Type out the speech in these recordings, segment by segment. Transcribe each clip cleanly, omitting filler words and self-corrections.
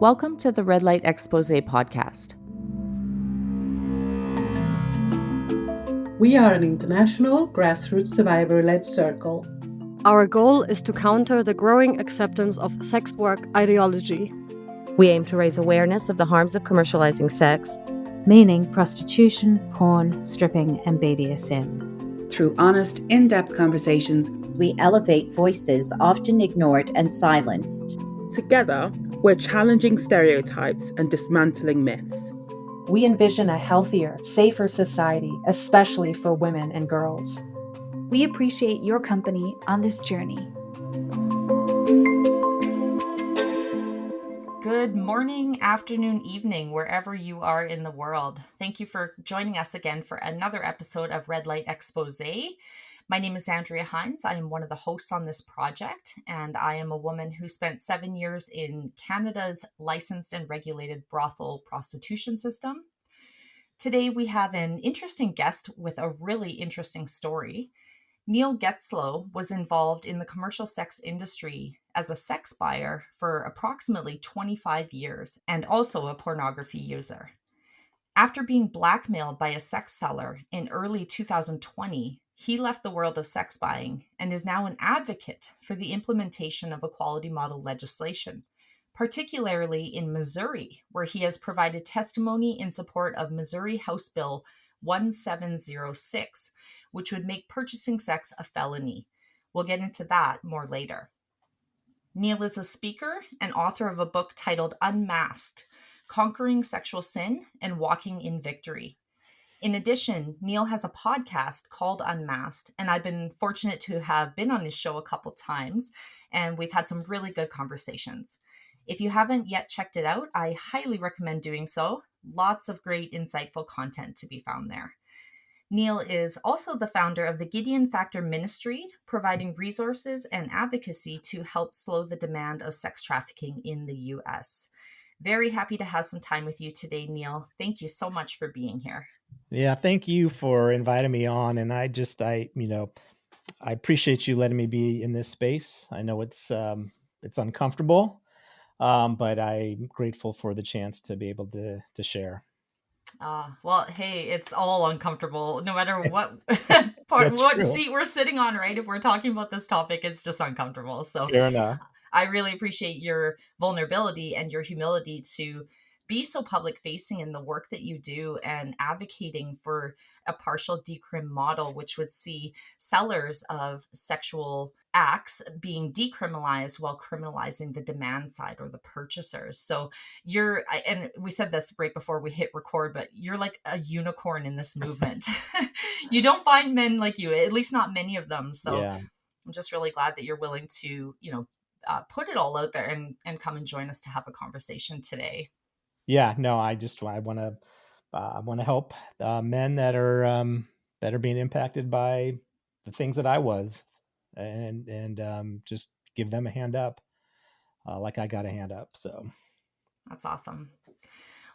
Welcome to the Red Light Exposé podcast. We are an international grassroots survivor-led circle. Our goal is to counter the growing acceptance of sex work ideology. We aim to raise awareness of the harms of commercializing sex, meaning prostitution, porn, stripping, and BDSM. Through honest, in-depth conversations, we elevate voices often ignored and silenced. Together, we're challenging stereotypes and dismantling myths. We envision a healthier, safer society, especially for women and girls. We appreciate your company on this journey. Good morning, afternoon, evening, wherever you are in the world. Thank you for joining us again for another episode of Red Light Exposé. My name is Andrea Hines. I am one of the hosts on this project, and I am a woman who spent 7 years in Canada's licensed and regulated brothel prostitution system. Today, we have an interesting guest with a really interesting story. Neil Getzlow was involved in the commercial sex industry as a sex buyer for approximately 25 years and also a pornography user. After being blackmailed by a sex seller in early 2020, he left the world of sex buying and is now an advocate for the implementation of equality model legislation, particularly in Missouri, where he has provided testimony in support of Missouri House Bill 1706, which would make purchasing sex a felony. We'll get into that more later. Neil is a speaker and author of a book titled Unmasked: Conquering Sexual Sin and Walking in Victory. In addition, Neil has a podcast called Unmasked, and I've been fortunate to have been on his show a couple times, and we've had some really good conversations. If you haven't yet checked it out, I highly recommend doing so. Lots of great, insightful content to be found there. Neil is also the founder of the Gideon Factor Ministry, providing resources and advocacy to help slow the demand of sex trafficking in the U.S. Very happy to have some time with you today, Neil. Thank you so much for being here. Yeah, thank you for inviting me on. And I appreciate you letting me be in this space. I know it's uncomfortable, but I'm grateful for the chance to be able to share. Well, hey, it's all uncomfortable, no matter what seat we're sitting on, right? If we're talking about this topic, it's just uncomfortable. So fair enough. I really appreciate your vulnerability and your humility to be so public facing in the work that you do and advocating for a partial decrim model, which would see sellers of sexual acts being decriminalized while criminalizing the demand side or the purchasers. So and we said this right before we hit record, but you're like a unicorn in this movement. You don't find men like you, at least not many of them. So yeah. I'm just really glad that you're willing to, put it all out there and come and join us to have a conversation today. Yeah, no, I want to help men that are being impacted by the things that I was, and just give them a hand up, like I got a hand up. So that's awesome.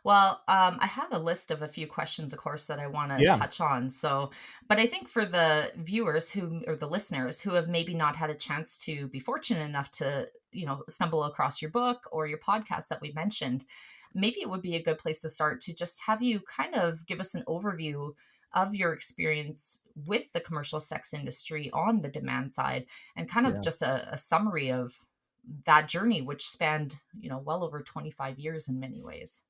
Well, I have a list of a few questions, of course, that I want to touch on. So, but I think for the viewers or the listeners who have maybe not had a chance to be fortunate enough to, stumble across your book or your podcast that we mentioned, maybe it would be a good place to start to just have you kind of give us an overview of your experience with the commercial sex industry on the demand side and kind of just a summary of that journey, which spanned, well over 25 years in many ways.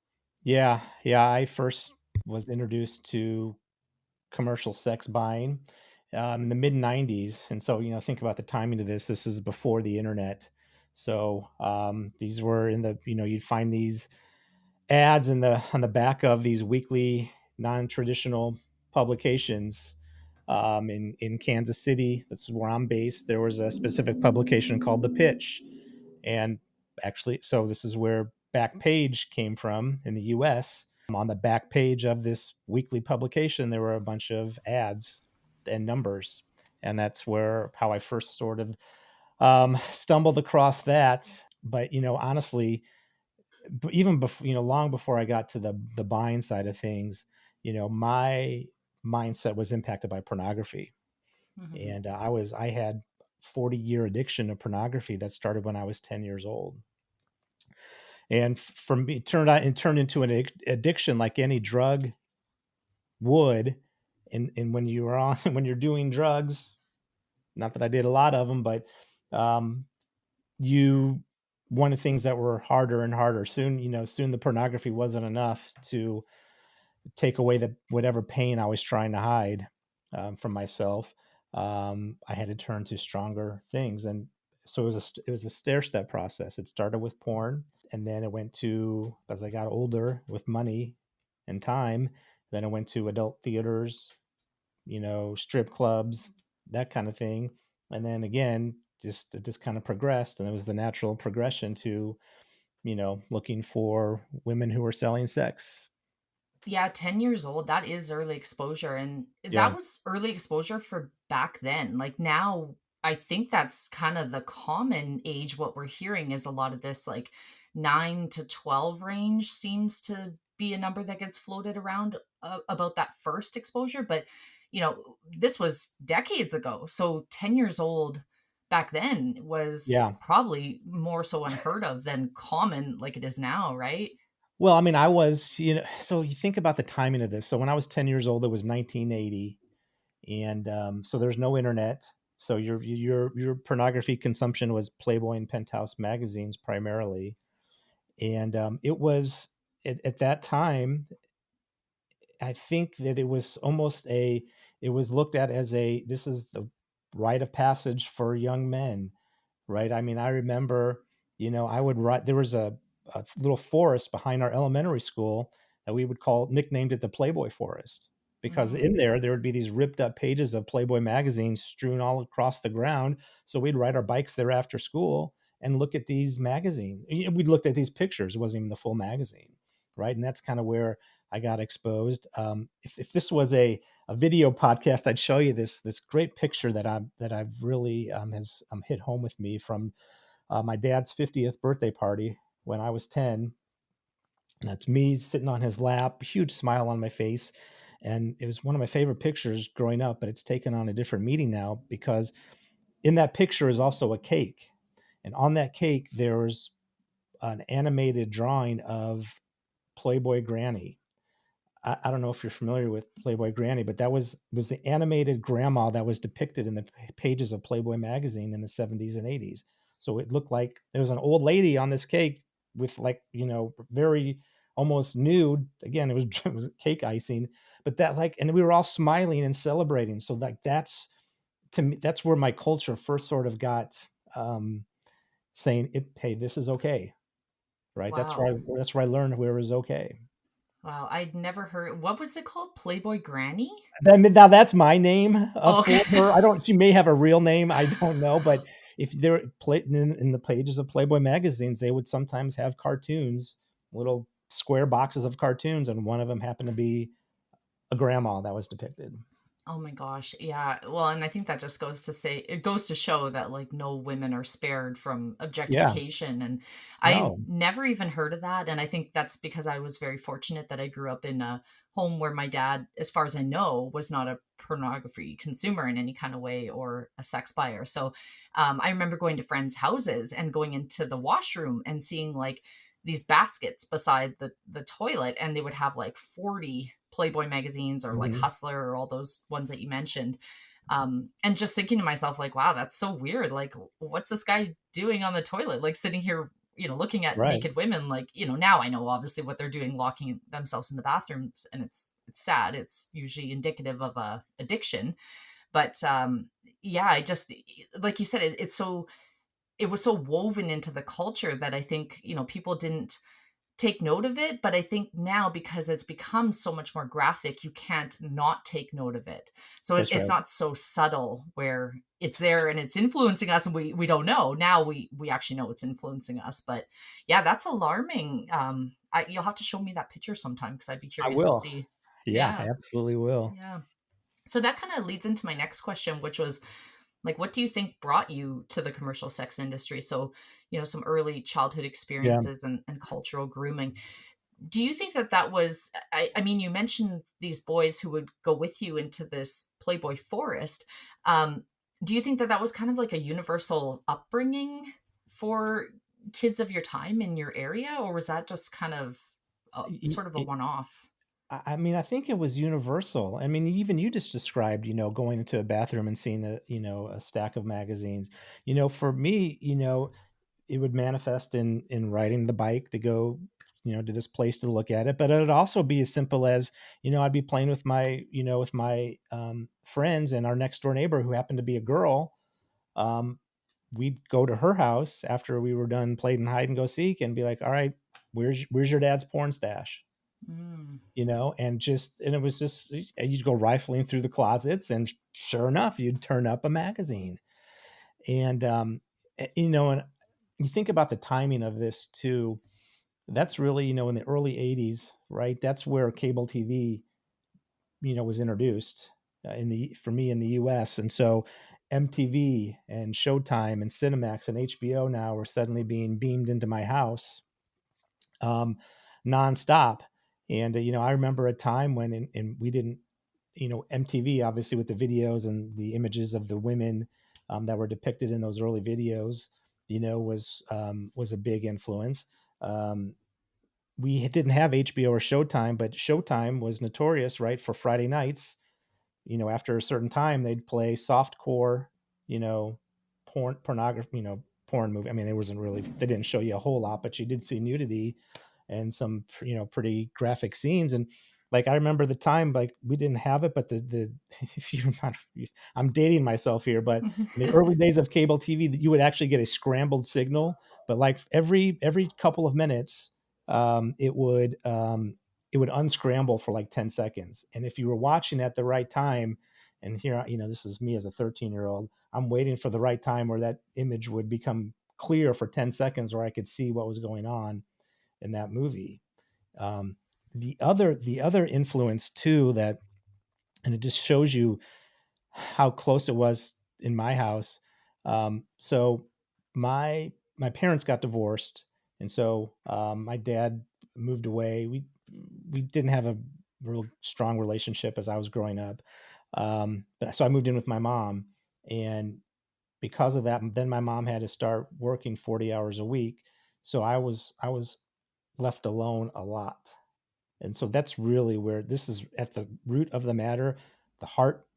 Yeah. I first was introduced to commercial sex buying in the mid 90s. And so, think about the timing of this. This is before the internet. So these were in the, you'd find these ads on the back of these weekly non-traditional publications in Kansas City. That's where I'm based. There was a specific publication called The Pitch. And actually, so this is where Backpage came from in the US. On the back page of this weekly publication, there were a bunch of ads and numbers. And that's how I first sort of stumbled across that. But, honestly, even before, long before I got to the buying side of things, my mindset was impacted by pornography. Mm-hmm. And I had 40-year addiction to pornography that started when I was 10 years old. And for me, it turned into an addiction like any drug would. And when you are on, when you're doing drugs, not that I did a lot of them, but um, you one of the things that were harder and harder. Soon the pornography wasn't enough to take away the whatever pain I was trying to hide from myself. I had to turn to stronger things, and so it was a stair step process. It started with porn, and then it went to, as I got older with money and time, then it went to adult theaters, strip clubs, that kind of thing. And then again, it just kind of progressed, and it was the natural progression to, looking for women who were selling sex. Yeah, 10 years old, that is early exposure. And Yeah. that was early exposure for back then. Like now, I think that's kind of the common age. What we're hearing is a lot of this, like 9 to 12 range seems to be a number that gets floated around about that first exposure. But, this was decades ago. So 10 years old back then was Yeah. probably more so unheard of than common like it is now, right? Well, I mean, so you think about the timing of this. So when I was 10 years old, it was 1980. And so there's no internet. So your pornography consumption was Playboy and Penthouse magazines primarily. And it was at that time, I think that it was looked at as this is the rite of passage for young men, right? I mean, I remember, I would write, there was a little forest behind our elementary school that we would nicknamed it the Playboy Forest, because in there would be these ripped up pages of Playboy magazines strewn all across the ground. So we'd ride our bikes there after school and look at these magazines. We'd looked at these pictures. It wasn't even the full magazine, right? And that's kind of where I got exposed. If this was a video podcast, I'd show you this great picture that I've really has hit home with me from my dad's 50th birthday party when I was 10. That's me sitting on his lap, huge smile on my face. And it was one of my favorite pictures growing up, but it's taken on a different meaning now, because in that picture is also a cake. And on that cake, there's an animated drawing of Playboy Granny. I don't know if you're familiar with Playboy Granny, but that was the animated grandma that was depicted in the pages of Playboy magazine in the 70s and 80s. So it looked like there was an old lady on this cake with, like, very almost nude. Again, it was, it was cake icing, but and we were all smiling and celebrating. So like to me, that's where my culture first sort of got saying hey, this is okay, right? Wow. That's where I learned where it was okay. Wow, I'd never heard. What was it called? Playboy Granny? Now that's my name Oh, okay. for her. I don't. She may have a real name. I don't know. But if they're in the pages of Playboy magazines, they would sometimes have cartoons, little square boxes of cartoons, and one of them happened to be a grandma that was depicted. Oh my gosh. Yeah. Well, and I think that just goes to show that like no women are spared from Yeah. objectification. And I No. never even heard of that. And I think that's because I was very fortunate that I grew up in a home where my dad, as far as I know, was not a pornography consumer in any kind of way or a sex buyer. So I remember going to friends' houses and going into the washroom and seeing like these baskets beside the toilet, and they would have like 40 Playboy magazines or like Mhm. Hustler or all those ones that you mentioned. And just thinking to myself, like, wow, that's so weird. Like, what's this guy doing on the toilet? Like sitting here, looking at Right. naked women. Like, now I know obviously what they're doing, locking themselves in the bathrooms, and it's sad. It's usually indicative of a addiction. But yeah, I just, like you said, it was so woven into the culture that I think, people didn't take note of it. But I think now, because it's become so much more graphic, you can't not take note of it. So That's it's right. not so subtle where it's there and it's influencing us and we don't know. Now we actually know it's influencing us. But yeah, that's alarming. You'll have to show me that picture sometime because I'd be I curious to will. see. Yeah, I Yeah. absolutely will. Yeah. So that kind of leads into my next question, which was like, what do you think brought you to the commercial sex industry? So, some early childhood Yeah. experiences and cultural grooming. Do you think that was, I mean, you mentioned these boys who would go with you into this Playboy forest. Do you think that was kind of like a universal upbringing for kids of your time in your area, or was that just kind of sort of a one-off? I mean, I think it was universal. I mean, even you just described, going into a bathroom and seeing a stack of magazines. For me, it would manifest in riding the bike to go, to this place to look at it. But it would also be as simple as, I'd be playing with my friends, and our next door neighbor, who happened to be a girl, we'd go to her house after we were done playing hide and go seek and be like, all right, where's your dad's porn stash? Mm. And it was just, you'd go rifling through the closets, and sure enough, you'd turn up a magazine. And, and you think about the timing of this too. That's really, in the early 80s, right? That's where cable TV, was introduced for me in the US. And so MTV and Showtime and Cinemax and HBO now were suddenly being beamed into my house nonstop. And, I remember a time when we didn't, MTV, obviously, with the videos and the images of the women that were depicted in those early videos, was a big influence. We didn't have HBO or Showtime, but Showtime was notorious, right, for Friday nights. After a certain time, they'd play softcore, pornography, porn movie. I mean, they didn't show you a whole lot, but you did see nudity and some, pretty graphic scenes. And like, I remember the time, like, we didn't have it, but if you, I'm dating myself here, but in the early days of cable TV, you would actually get a scrambled signal, but like every couple of minutes, it would unscramble for like 10 seconds. And if you were watching at the right time, and here, this is me as a 13-year-old, I'm waiting for the right time where that image would become clear for 10 seconds where I could see what was going on in that movie. The other influence too, and it just shows you how close it was in my house. So my parents got divorced, and so my dad moved away. We didn't have a real strong relationship as I was growing up. But so I moved in with my mom, and because of that, then my mom had to start working 40 hours a week. So I was left alone a lot. And so that's really where this is at the root of the matter. The heart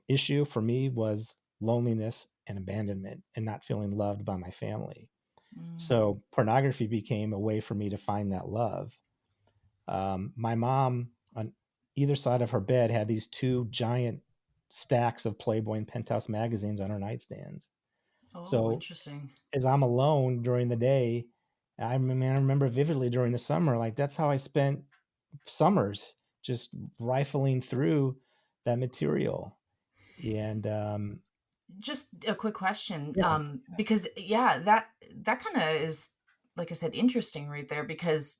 issue for me was loneliness and abandonment and not feeling loved by my family. So pornography became a way for me to find that love. My mom, on either side of her bed, had these two giant stacks of Playboy and Penthouse magazines on her nightstands. Oh, So interesting. as I'm alone during the day, I remember vividly during the summer, like that's how I spent summers, just rifling through that material. And Just a quick question, yeah. because that kind of is, like I said, interesting right there, because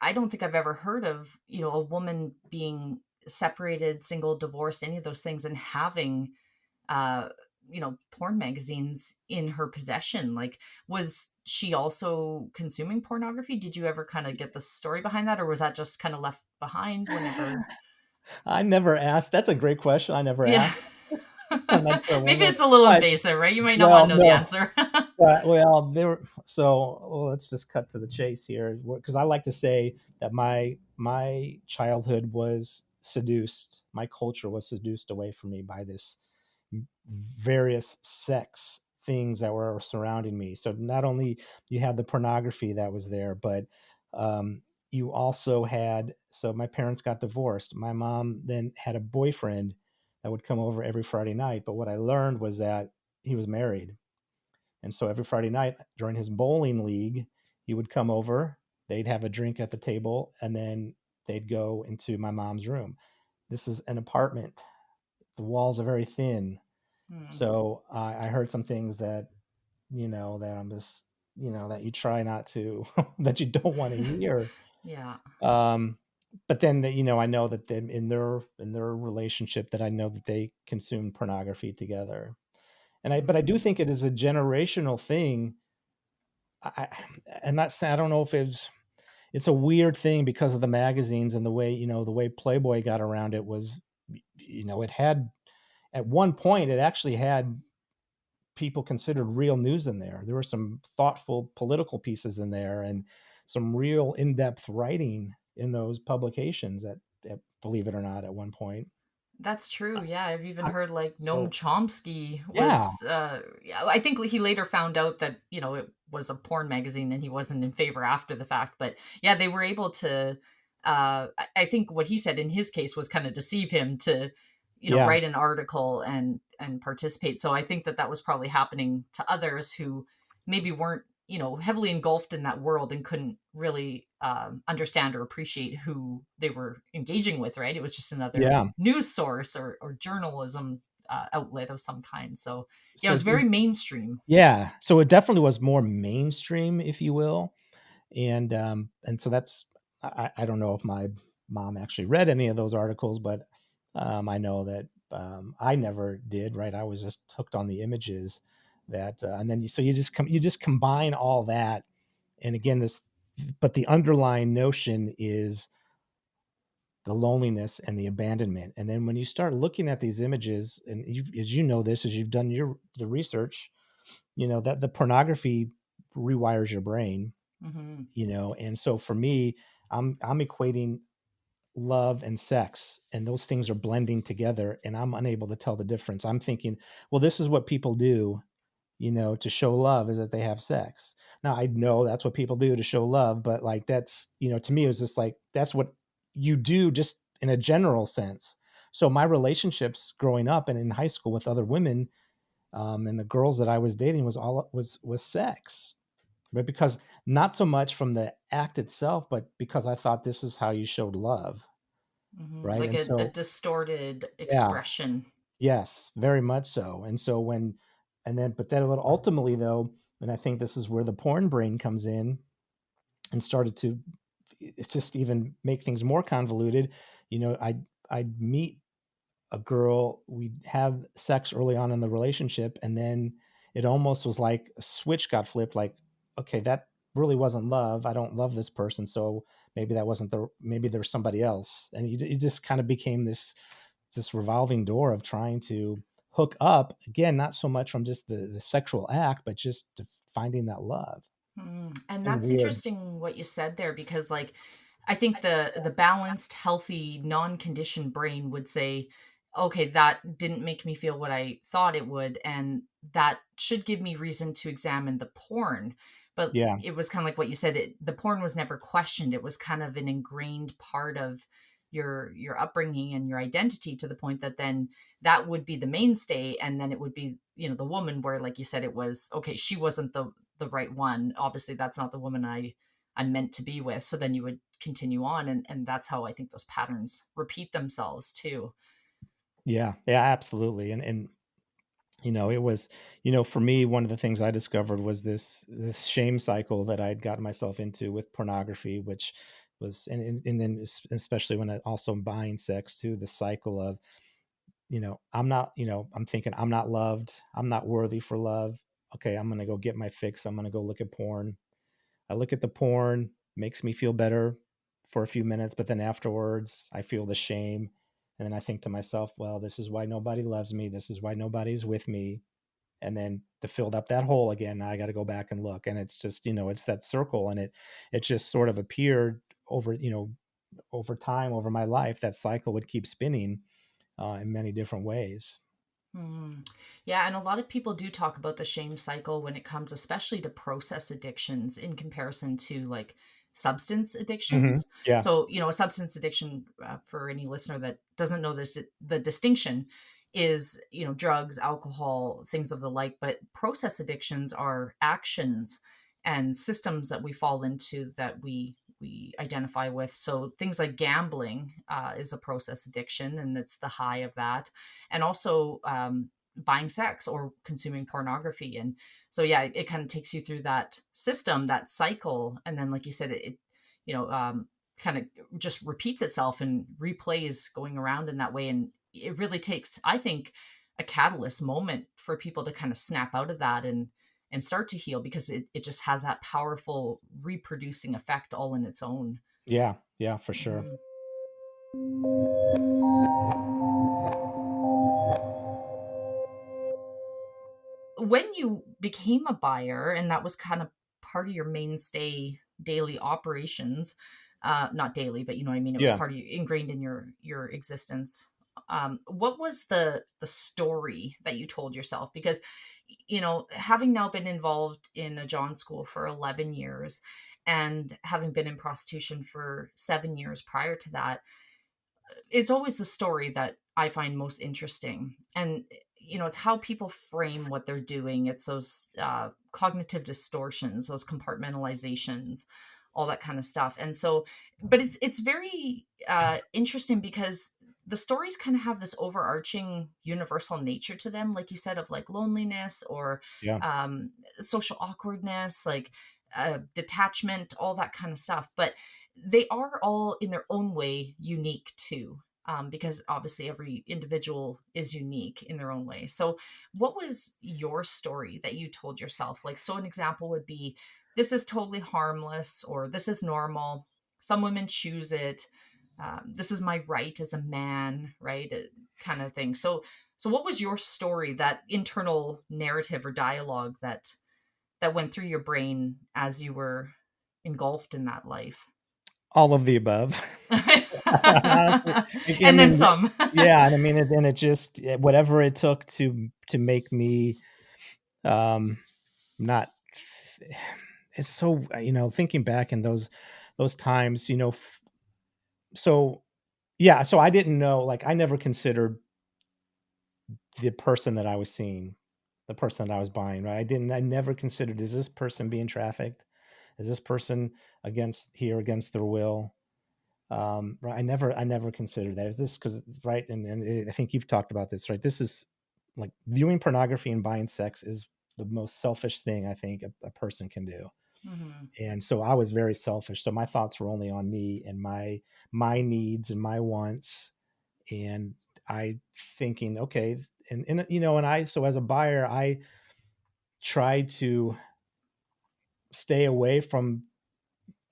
I don't think I've ever heard of, a woman being separated, single, divorced, any of those things, and having uh porn magazines in her possession. Like, was she also consuming pornography? Did you ever kind of get the story behind that, or was that just kind of left behind whenever? I never asked. That's a great question. I never Yeah. asked. I'm not sure when, Maybe it's a little but invasive, right? You might not want well, to know the no. answer. Well, let's just cut to the chase here, because I like to say that my childhood was seduced. My culture was seduced away from me by this various sex things that were surrounding me. So not only you had the pornography that was there, but you also had. So my parents got divorced. My mom then had a boyfriend that would come over every Friday night. But what I learned was that he was married, and so every Friday night during his bowling league, he would come over. They'd have a drink at the table, and then they'd go into my mom's room. This is an apartment. The walls are very thin. So I heard some things that, that I'm just, that you try not to, that you don't want to hear. Yeah. But then, I know that in their relationship, that I know that they consume pornography together. But I do think it is a generational thing. I, I'm not saying, I don't know if it's a weird thing because of the magazines and the way Playboy got around it was, it had, at one point, it actually had people considered real news in there. There were some thoughtful political pieces in there and some real in-depth writing in those publications believe it or not, at one point. That's true. Yeah, I've even I- heard like Noam so Chomsky yeah, was. Yeah, I think he later found out that it was a porn magazine and he wasn't in favor after the fact. But yeah, they were able to. I think what he said in his case was kind of deceive him to, yeah, write an article and participate. So I think that was probably happening to others who maybe weren't heavily engulfed in that world and couldn't really understand or appreciate who they were engaging with, right? It was just another yeah. news source or journalism outlet of some kind. So yeah, it So was very mainstream. yeah, so it definitely was more mainstream, if you will. And so that's, I don't know if my mom actually read any of those articles, but I know that I never did. Right, I was just hooked on the images that, and then you just combine all that, and again but the underlying notion is the loneliness and the abandonment. And then when you start looking at these images, and as you know this, as you've done the research, that the pornography rewires your brain, and so for me, I'm equating love and sex, and those things are blending together, and I'm unable to tell the difference. I'm thinking, well, this is what people do, to show love, is that they have sex. Now I know that's what people do to show love, but like that's, to me, it was just like that's what you do, just in a general sense. So my relationships growing up and in high school with other women, and the girls that I was dating, was sex, but because not so much from the act itself, but because I thought this is how you showed love, right? Like And a so, distorted yeah, expression. yes, very much so. And so but then ultimately though, and I think this is where the porn brain comes in and started to, it's just even make things more convoluted. I'd meet a girl, we'd have sex early on in the relationship, and then it almost was like a switch got flipped, like, okay, that really wasn't love. I don't love this person, so maybe there's somebody else. And it just kind of became this revolving door of trying to hook up again, not so much from just the sexual act, but just to finding that love. And And that's weird. interesting what you said there, because like I think the balanced, healthy, non-conditioned brain would say, okay, that didn't make me feel what I thought it would, and that should give me reason to examine the porn. But Yeah, it was kind of like what you said, the porn was never questioned. It was kind of an ingrained part of your upbringing and your identity, to the point that then that would be the mainstay, and then it would be, the woman, where like you said, it was okay, she wasn't the right one. Obviously, that's not the woman I'm meant to be with. So then you would continue on, and that's how I think those patterns repeat themselves too. yeah, yeah, absolutely. And it was, for me, one of the things I discovered was this shame cycle that I'd gotten myself into with pornography, which was, and then especially when I also buying sex too, the cycle of, I'm not, I'm thinking I'm not loved, I'm not worthy for love. Okay, I'm gonna go get my fix. I'm gonna go look at porn. I look at the porn, makes me feel better for a few minutes, but then afterwards I feel the shame. And then I think to myself, well, this is why nobody loves me. This is why nobody's with me. And then to fill up that hole again, I got to go back and look. And it's just, it's that circle. And it just sort of appeared over time, over my life, that cycle would keep spinning in many different ways. Yeah, and a lot of people do talk about the shame cycle when it comes, especially to process addictions, in comparison to like substance addictions. Yeah. So, a substance addiction, for any listener that doesn't know this, the distinction is, drugs, alcohol, things of the like. But process addictions are actions and systems that we fall into, that we identify with. So things like gambling is a process addiction, and it's the high of that. And also buying sex or consuming pornography. And so yeah, it kind of takes you through that system, that cycle, and then like you said, it kind of just repeats itself and replays, going around in that way. And it really takes, I think, a catalyst moment for people to kind of snap out of that and start to heal, because it just has that powerful reproducing effect all in its own. Yeah. Yeah, for sure. when you became a buyer, and that was kind of part of your mainstay daily operations, not daily, but you know what I mean, it was Yeah. part of you, ingrained in your existence. What was the story that you told yourself? Because, you know, having now been involved in a John school for 11 years and having been in prostitution for 7 years prior to that, it's always the story that I find most interesting. And, you know, it's how people frame what they're doing. It's those cognitive distortions, those compartmentalizations, all that kind of stuff. And so, but it's very interesting because the stories kind of have this overarching universal nature to them, like you said, of like loneliness or Yeah. social awkwardness, like detachment, all that kind of stuff. But they are all in their own way unique too, because obviously every individual is unique in their own way. So what was your story that you told yourself? Like, so an example would be, this is totally harmless, or this is normal. Some women choose it. This is my right as a man, right? Kind of thing. So what was your story, that internal narrative or dialogue that went through your brain as you were engulfed in that life? All of the above. And then some. Yeah, and I mean, and it just whatever it took to make me not. It's so, you know, thinking back in those times, you know, so yeah, so I didn't know, like I never considered the person that I was seeing, the person that I was buying, right? I never considered, is this person being trafficked? Is this person against their will? Right. I never considered that. Is this because, right? And I think you've talked about this, right? This is like viewing pornography and buying sex is the most selfish thing I think a person can do. Mm-hmm. And so I was very selfish. So my thoughts were only on me and my needs and my wants. And I thinking, okay, and you know, and so as a buyer, I tried to stay away from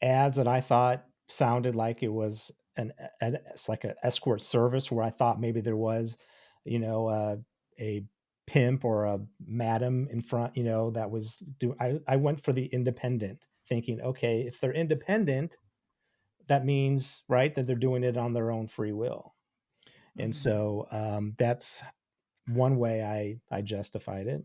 ads that I thought sounded like it was it's like an escort service, where I thought maybe there was, you know, a pimp or a madam in front, you know, that was I went for the independent, thinking, okay, if they're independent, that means, right, that they're doing it on their own free will. And Mm-hmm. so that's one way I justified it.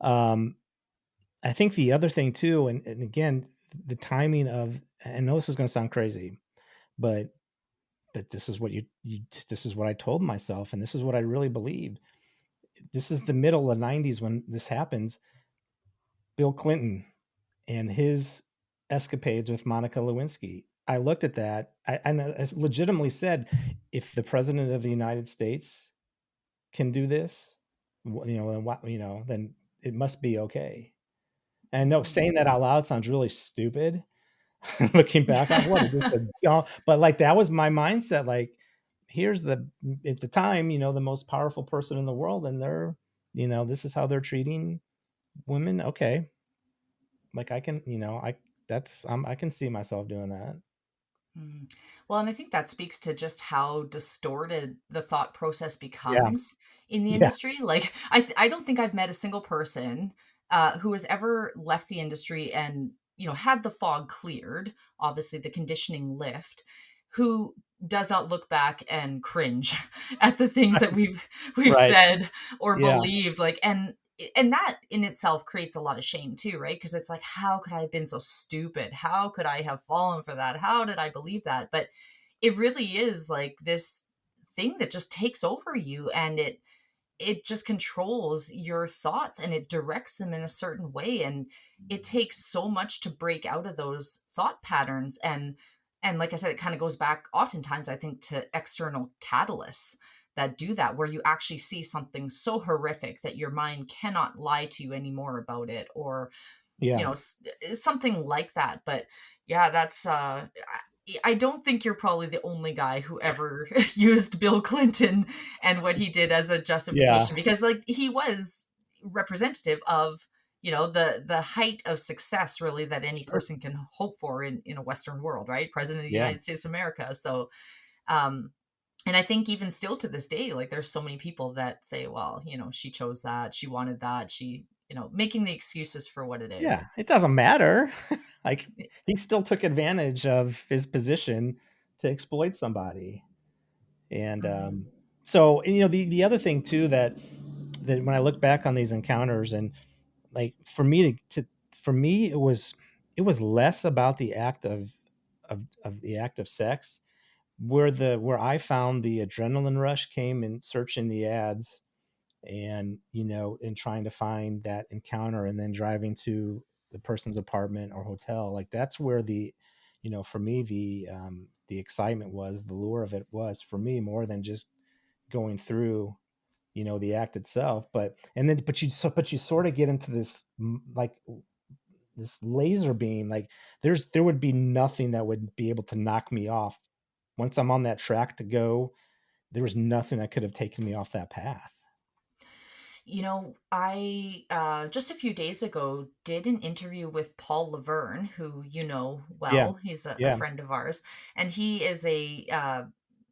I think the other thing too, and again, the timing of, I know this is going to sound crazy, but this is what this is what I told myself, and this is what I really believed. This is the middle of the 90s when this happens. Bill Clinton and his escapades with Monica Lewinsky. I looked at that. I legitimately said, if the president of the United States can do this, you know, then what, you know, then it must be okay. And no, saying that out loud sounds really stupid. Looking back on what just a dumb, but like that was my mindset. Like, here's at the time, you know, the most powerful person in the world, and they're, you know, this is how they're treating women. Okay, like I can, you know, I can see myself doing that. Well, and I think that speaks to just how distorted the thought process Yeah, becomes in the yeah, industry. Like, I don't think I've met a single person who has ever left the industry and, you know, had the fog cleared, obviously the conditioning lift, who does not look back and cringe at the things that we've right. said or Yeah, believed. Like, and that in itself creates a lot of shame too, right? Because it's like, how could I have been so stupid? How could I have fallen for that? How did I believe that? But it really is like this thing that just takes over you, and it just controls your thoughts and it directs them in a certain way, and it takes so much to break out of those thought patterns. And like I said, it kind of goes back oftentimes, I think, to external catalysts that do that, where you actually see something so horrific that your mind cannot lie to you anymore about it, or you yeah. know, something like that. But yeah, that's I don't think you're probably the only guy who ever used Bill Clinton and what he did as a Yeah, justification, because like he was representative of, you know, the height of success really that any sure. person can hope for in a Western world, right? President of the Yeah, United States of America. So um And I think even still to this day, like there's so many people that say, well, she chose that, she wanted that, making the excuses for what it is. Yeah, it doesn't matter. Like, he still took advantage of his position to exploit somebody. And so, the other thing too, that when I look back on these encounters, and like for me for me, it was less about the act of the act of sex, where I found the adrenaline rush came in searching the ads, and in trying to find that encounter, and then driving to the person's apartment or hotel. Like, that's where for me, the excitement was, the lure of it was, for me, more than just going through the act itself. But you sort of get into this, like, this laser beam. Like, there would be nothing that would be able to knock me off. Once I'm on that track to go, there was nothing that could have taken me off that path. I just a few days ago did an interview with Paul Laverne, who Yeah. well. He's a Yeah. friend of ours, and he is a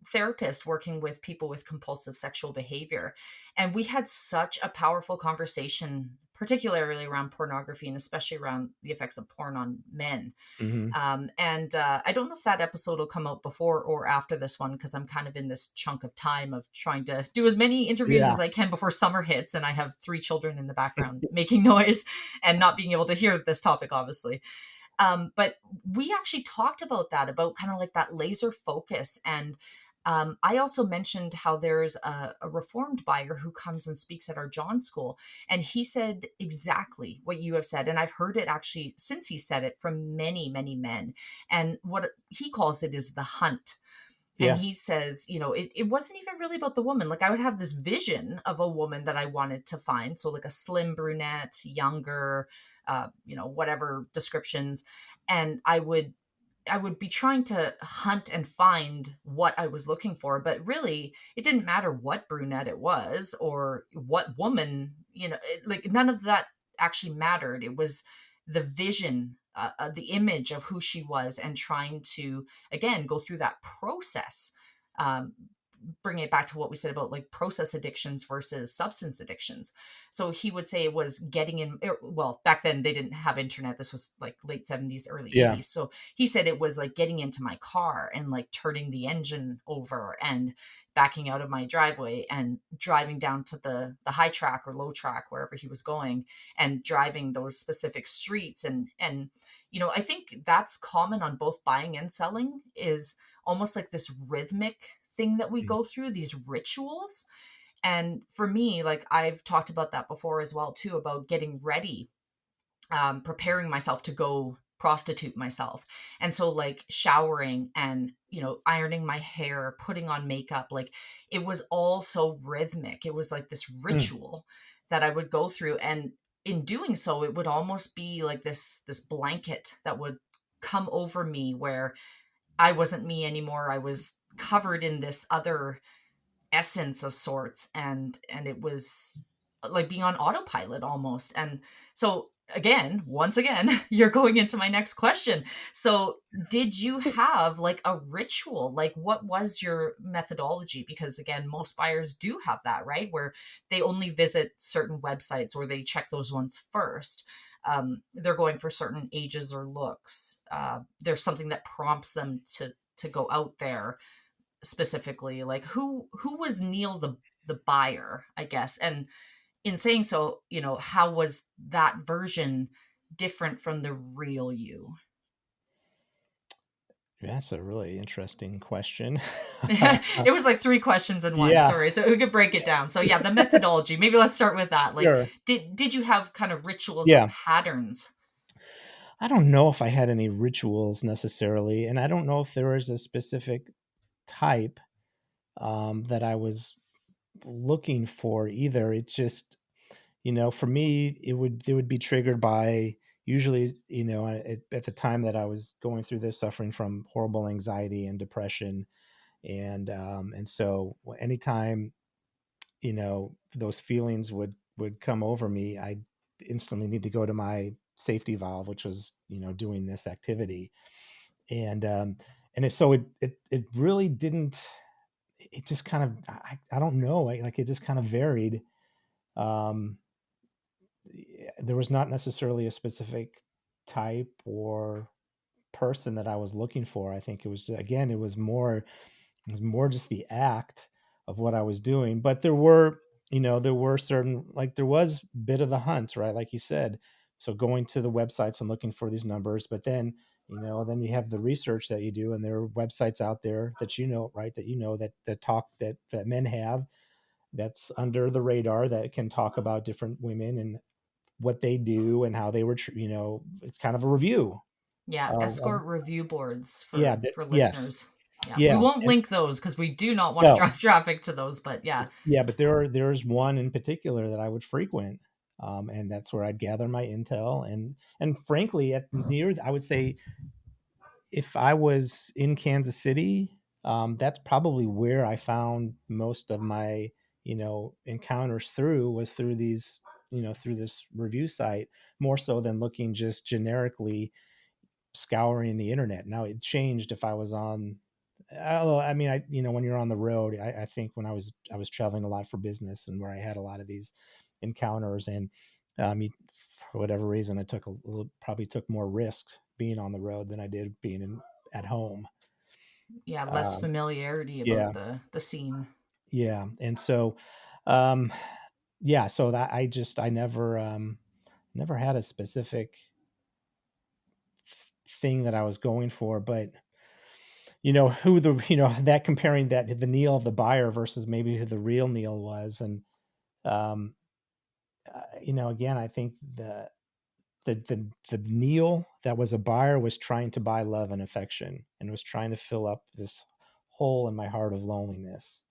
therapist working with people with compulsive sexual behavior. And we had such a powerful conversation, particularly around pornography and especially around the effects of porn on men. Mm-hmm. And I don't know if that episode will come out before or after this one, because I'm kind of in this chunk of time of trying to do as many interviews Yeah. as I can before summer hits. And I have 3 children in the background making noise and not being able to hear this topic, obviously. But we actually talked about that, about kind of like that laser focus. And I also mentioned how there's a reformed buyer who comes and speaks at our John School. And he said exactly what you have said. And I've heard it actually since he said it from many, many men. And what he calls it is the hunt. And Yeah. he says, it wasn't even really about the woman. Like, I would have this vision of a woman that I wanted to find. So like a slim brunette, younger, whatever descriptions. And I would be trying to hunt and find what I was looking for, but really it didn't matter what brunette it was or what woman, like none of that actually mattered. It was the vision, the image of who she was, and trying to, again, go through that process. Um, Bringing it back to what we said about like process addictions versus substance addictions. So he would say it was getting in, well, back then they didn't have internet. This was like late 70s, early Yeah. 80s. So he said it was like getting into my car and like turning the engine over and backing out of my driveway and driving down to the high track or low track, wherever he was going, and driving those specific streets. And I think that's common on both buying and selling, is almost like this rhythmic thing that we go through, these rituals. And for me, like, I've talked about that before as well too, about getting ready, preparing myself to go prostitute myself. And so like showering and ironing my hair, putting on makeup, like it was all so rhythmic. It was like this ritual that I would go through, and in doing so it would almost be like this blanket that would come over me, where I wasn't me anymore. I was covered in this other essence of sorts, and it was like being on autopilot almost. And so once again, you're going into my next question. So did you have like a ritual? Like, what was your methodology? Because again, most buyers do have that, right? Where they only visit certain websites, or they check those ones first. They're going for certain ages or looks. There's something that prompts them to go out there specifically. Like, who was Neil the buyer, I guess? And in saying so, how was that version different from the real you? That's a really interesting question. It was like 3 questions in one. Yeah. Sorry. So we could break it down. So yeah, the methodology. Maybe let's start with that. Like, Sure. did you have kind of rituals or Yeah. patterns? I don't know if I had any rituals necessarily, and I don't know if there was a specific type that I was looking for either. It just, for me, it would be triggered by, usually, at the time that I was going through this, suffering from horrible anxiety and depression, and so anytime those feelings would come over me, I instantly need to go to my safety valve, which was doing this activity. And so it really didn't, it just kind of, I don't know, like it just kind of varied. Um, there was not necessarily a specific type or person that I was looking for. I think it was, again, it was more just the act of what I was doing. But there were, there were certain, like there was a bit of the hunt, right? Like you said, so going to the websites and looking for these numbers, but then, then you have the research that you do, and there are websites out there that, right, that talk that men have, that's under the radar, that can talk about different women and what they do and how they were, it's kind of a review Yeah, of escort review boards yeah, for yes, listeners. Yeah, we yeah, won't and link those because we do not want to no, drive traffic to those. But yeah, yeah, but there's one in particular that I would frequent, and that's where I'd gather my intel, and frankly, I would say, if I was in Kansas City, that's probably where I found most of my, encounters was through these, through this review site, more so than looking just generically scouring the internet. Now it changed if I was on, I mean, when you're on the road, I think when I was traveling a lot for business, and where I had a lot of these encounters, and for whatever reason, I probably took more risks being on the road than I did being at home. yeah, less familiarity Yeah, about the scene. yeah, and so, um, yeah, so that I never had a specific thing that I was going for, but who the that comparing that the Neil of the buyer versus maybe who the real Neil was. And um again, I think the Neil that was a buyer was trying to buy love and affection, and was trying to fill up this hole in my heart of loneliness,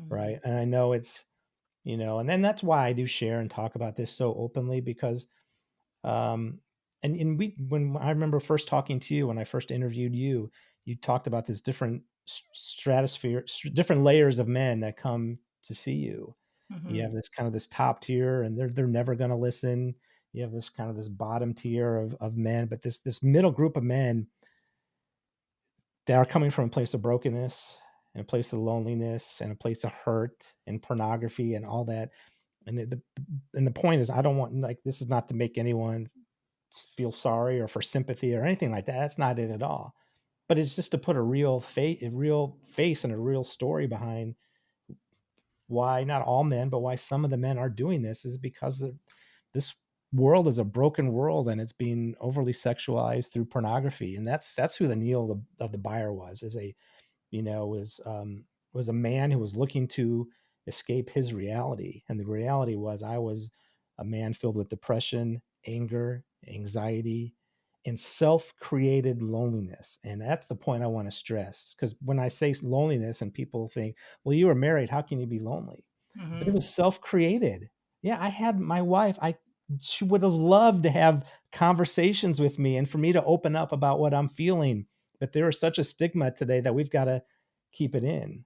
right? And I know it's, and then that's why I do share and talk about this so openly, because um when I remember first talking to you, when I first interviewed you, you talked about this different different layers of men that come to see you. You have this kind of this top tier, and they're never going to listen. You have this kind of this bottom tier of men, but this middle group of men that are coming from a place of brokenness, and a place of loneliness, and a place of hurt and pornography and all that. And the point is, I don't want, like, this is not to make anyone feel sorry or for sympathy or anything like that. That's not it at all. But it's just to put a real face and a real story behind why not all men, but why some of the men are doing this, is because this world is a broken world, and it's being overly sexualized through pornography. And that's who the Neil of the buyer was, is a was a man who was looking to escape his reality. And the reality was, I was a man filled with depression, anger, anxiety, and self-created loneliness. And that's the point I want to stress, because when I say loneliness and people think, well, you were married, how can you be lonely? But it was self-created. Yeah, I had my wife, she would have loved to have conversations with me and for me to open up about what I'm feeling. But there is such a stigma today that we've got to keep it in.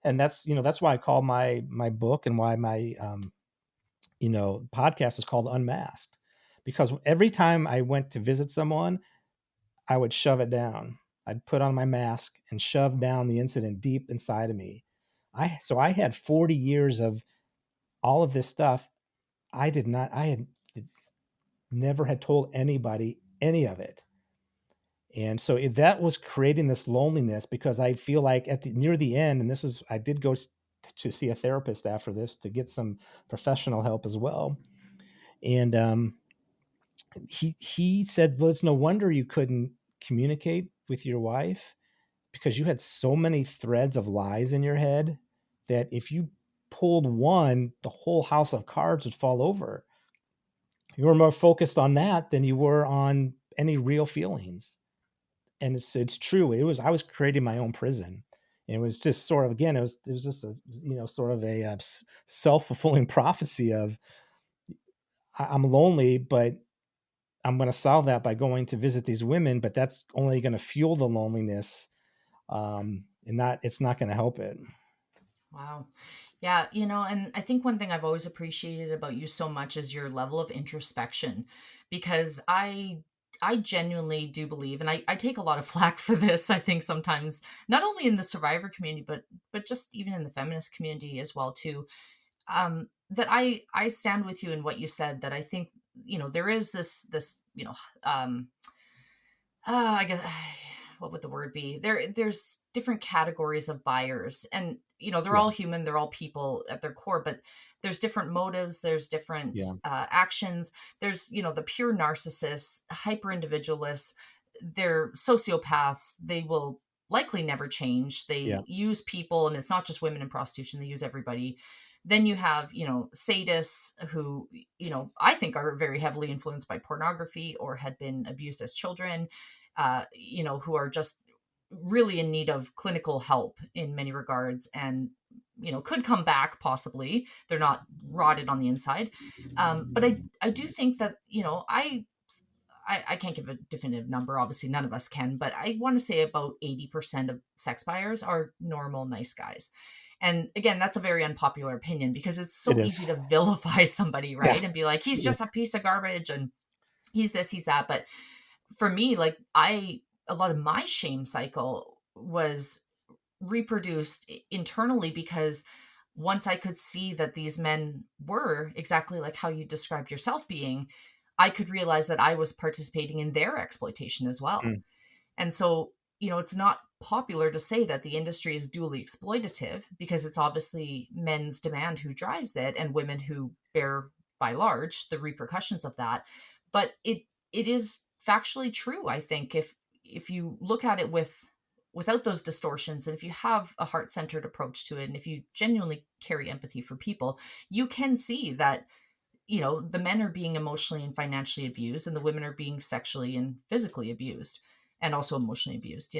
And that's why I call my book, and why my podcast is called Unmasked, because every time I went to visit someone, I would shove it down. I'd put on my mask and shove down the incident deep inside of me. I had 40 years of all of this stuff. I had never had told anybody any of it. And so that was creating this loneliness, because I feel like near the end, and I did go to see a therapist after this to get some professional help as well. And he said, well, it's no wonder you couldn't communicate with your wife, because you had so many threads of lies in your head that if you pulled one, the whole house of cards would fall over. You were more focused on that than you were on any real feelings. And it's true. I was creating my own prison. And it was just sort of, again, it was just a, sort of a self-fulfilling prophecy of, I'm lonely, but I'm going to solve that by going to visit these women, but that's only going to fuel the loneliness. It's not going to help it. Wow. Yeah, and I think one thing I've always appreciated about you so much is your level of introspection, because I I genuinely do believe, and I take a lot of flack for this, I think sometimes, not only in the survivor community, but just even in the feminist community as well too, that I stand with you in what you said, that I think, there is this, I guess, what would the word be? There's different categories of buyers, and they're Yeah. all human, they're all people at their core, but there's different motives, there's different Yeah. actions. There's the pure narcissists, hyper individualists, they're sociopaths. They will likely never change. They Yeah. use people, and it's not just women in prostitution, they use everybody. Then you have sadists who I think are very heavily influenced by pornography or had been abused as children, who are just really in need of clinical help in many regards, and could come back possibly. They're not rotted on the inside. But I do think that I can't give a definitive number, obviously none of us can, but I want to say about 80% of sex buyers are normal, nice guys. And again, that's a very unpopular opinion because it's so It is. easy to vilify somebody, right? Yeah. And be like, he's It just is. a piece of garbage and he's this, he's that. But for me, like a lot of my shame cycle was reproduced internally because once I could see that these men were exactly like how you described yourself being, I could realize that I was participating in their exploitation as well. Mm. And so, it's not popular to say that the industry is dually exploitative because it's obviously men's demand who drives it and women who bear by large the repercussions of that. But it is factually true, I think, if you look at it without those distortions, and if you have a heart-centered approach to it, and if you genuinely carry empathy for people, you can see that the men are being emotionally and financially abused and the women are being sexually and physically abused and also emotionally abused.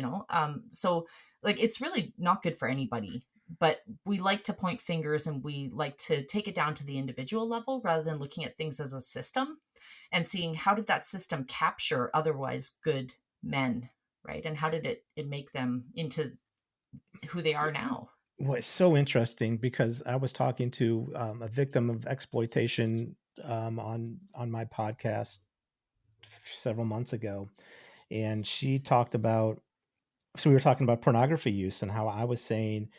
So like it's really not good for anybody, but we like to point fingers and we like to take it down to the individual level rather than looking at things as a system and seeing how did that system capture otherwise good men, right? And how did it make them into who they are now? Well, it's so interesting because I was talking to a victim of exploitation on my podcast several months ago, and she talked about. So we were talking about pornography use and how I was saying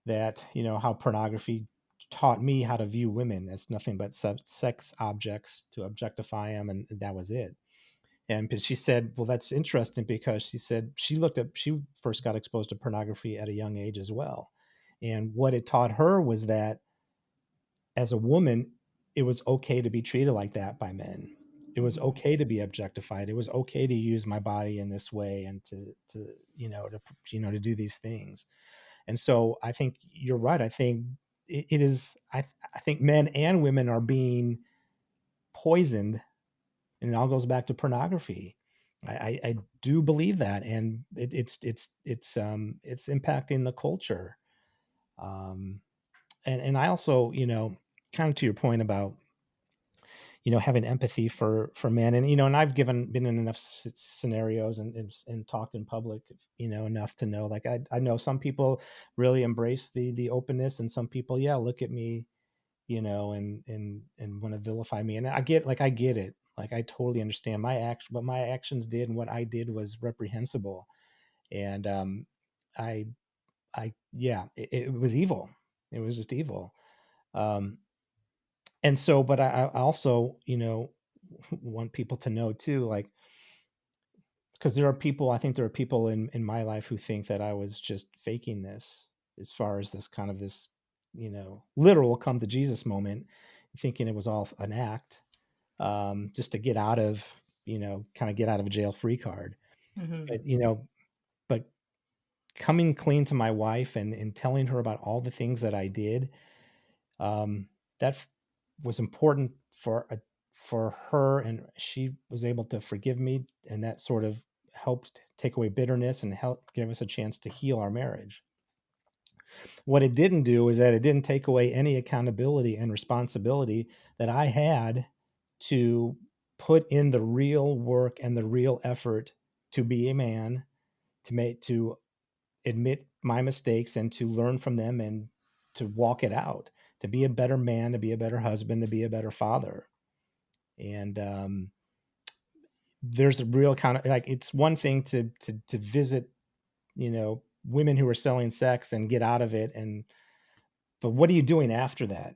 that how pornography taught me how to view women as nothing but sex objects, to objectify them, and that was it. And she said, well, that's interesting because she said she first got exposed to pornography at a young age as well. And what it taught her was that as a woman, it was okay to be treated like that by men. It was okay to be objectified. It was okay to use my body in this way and to do these things. And so I think you're right. I think it is, I think men and women are being poisoned, and it all goes back to pornography. I do believe that, and it's impacting the culture. And I also, kind of to your point about, having empathy for men, and I've been in enough scenarios and talked in public, enough to know, like, I know some people really embrace the openness, and some people, yeah, look at me, and want to vilify me. And I get it. Like, I totally understand what my actions did and what I did was reprehensible. And, I, yeah, it was evil. It was just evil. Um, and so, but I also, want people to know too, like, because I think there are people in my life who think that I was just faking this, as far as this kind of this, literal come to Jesus moment, thinking it was all an act, just to get out of, kind of get out of a jail free card. Mm-hmm. But, but coming clean to my wife and telling her about all the things that I did, that was important for her, and she was able to forgive me, and that sort of helped take away bitterness and help give us a chance to heal our marriage. What it didn't do is that it didn't take away any accountability and responsibility that I had to put in the real work and the real effort to be a man, to admit my mistakes and to learn from them and to walk it out, to be a better man, to be a better husband, to be a better father. And there's a real kind of like, it's one thing to visit, women who are selling sex and get out of it, but what are you doing after that?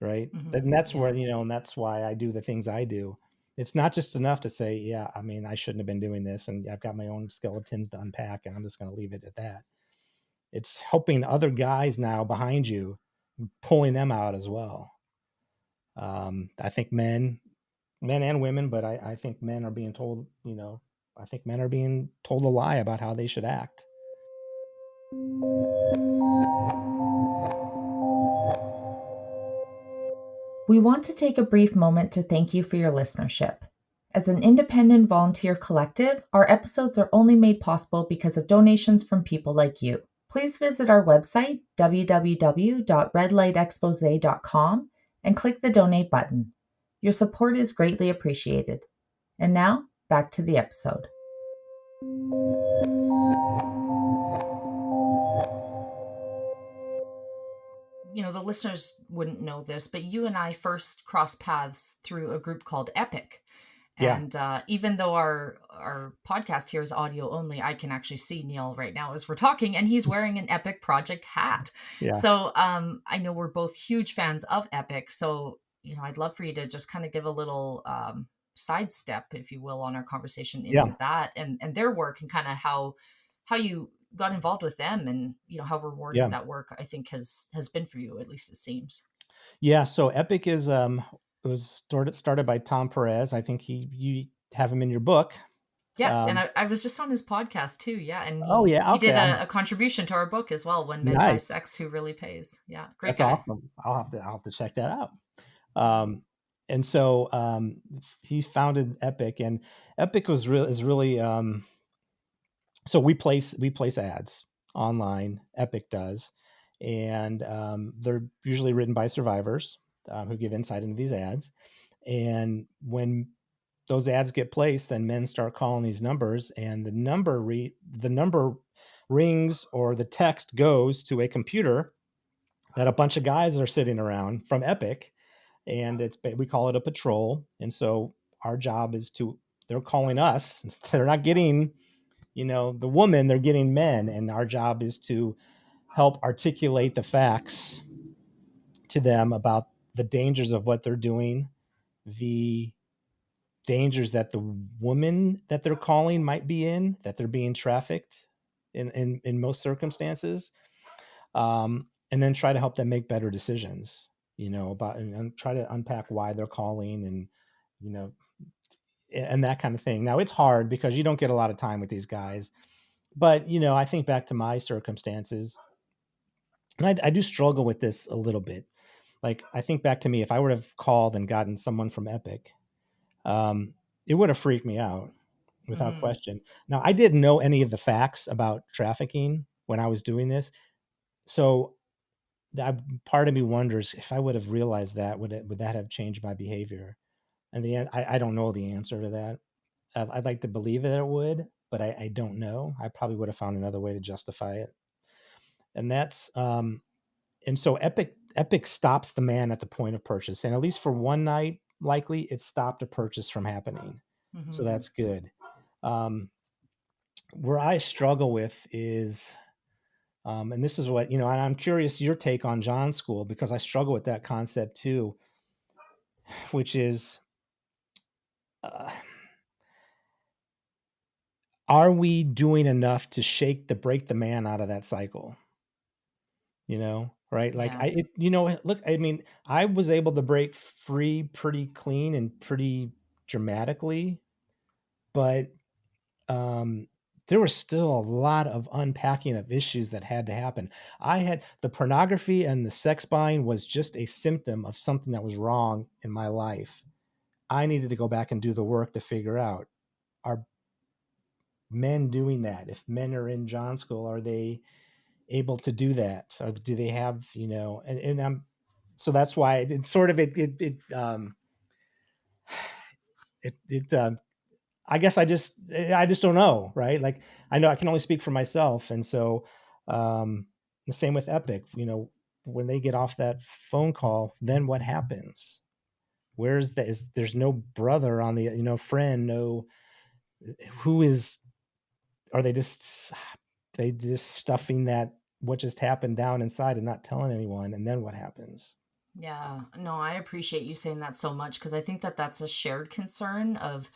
Right. And that's where, and that's why I do the things I do. It's not just enough to say, yeah, I mean, I shouldn't have been doing this, and I've got my own skeletons to unpack, and I'm just going to leave it at that. It's helping other guys now behind you, pulling them out as well. I think men and women, but I think men are being told, I think men are being told a lie about how they should act. We want to take a brief moment to thank you for your listenership. As an independent volunteer collective, our episodes are only made possible because of donations from people like you. Please visit our website, www.redlightexposé.com, and click the donate button. Your support is greatly appreciated. And now, back to the episode. The listeners wouldn't know this, but you and I first crossed paths through a group called Epic. And even though our podcast here is audio only, I can actually see Neil right now as we're talking, and he's wearing an Epic Project hat. Yeah. So I know we're both huge fans of Epic. So, I'd love for you to just kind of give a little sidestep, if you will, on our conversation into that and their work, and kind of how you got involved with them, and how rewarding that work, I think, has been for you, at least it seems. Yeah. So Epic is it was started by Tom Perez. I think you have him in your book. Yeah, and I was just on his podcast too. Yeah, and he did a contribution to our book as well. When Men Buy Sex, Who Really Pays? Yeah, great guy. That's awesome. I'll have to check that out. And so he founded Epic, and Epic is really so we place ads online. Epic does, and they're usually written by survivors who give insight into these ads. And when those ads get placed, then men start calling these numbers, and the number rings, or the text goes to a computer that a bunch of guys are sitting around from Epic, and we call it a patrol. And so our job is they're calling us. They're not getting, the woman, they're getting men, and our job is to help articulate the facts to them about the dangers of what they're doing, the dangers that the woman that they're calling might be in, that they're being trafficked in most circumstances, and then try to help them make better decisions, about, and try to unpack why they're calling, and and that kind of thing. Now, it's hard because you don't get a lot of time with these guys, but I think back to my circumstances, and I do struggle with this a little bit. Like, I think back to me, if I would have called and gotten someone from Epic, it would have freaked me out without question. Now, I didn't know any of the facts about trafficking when I was doing this. So part of me wonders, if I would have realized that, would that have changed my behavior? And I don't know the answer to that. I'd like to believe that it would, but I don't know. I probably would have found another way to justify it. And that's, and so Epic stops the man at the point of purchase. And at least for one night, likely it stopped a purchase from happening. Mm-hmm. So that's good. Where I struggle with is, and this is what, and I'm curious your take on John's school, because I struggle with that concept too, which is, are we doing enough to break the man out of that cycle? Right? Like, look, I mean, I was able to break free pretty clean and pretty dramatically, but there was still a lot of unpacking of issues that had to happen. The pornography and the sex buying was just a symptom of something that was wrong in my life. I needed to go back and do the work to figure out, are men doing that? If men are in John's school, are they able to do that? Or do they have, and I'm, so that's why it's sort of, I guess I just don't know, right? Like, I know I can only speak for myself. And so, the same with Epic, when they get off that phone call, then what happens? Where's that? There's no brother on the, friend, no, who is, are they just stuffing that, what just happened down inside and not telling anyone? And then what happens? Yeah, no, I appreciate you saying that so much, because I think that that's a shared concern of,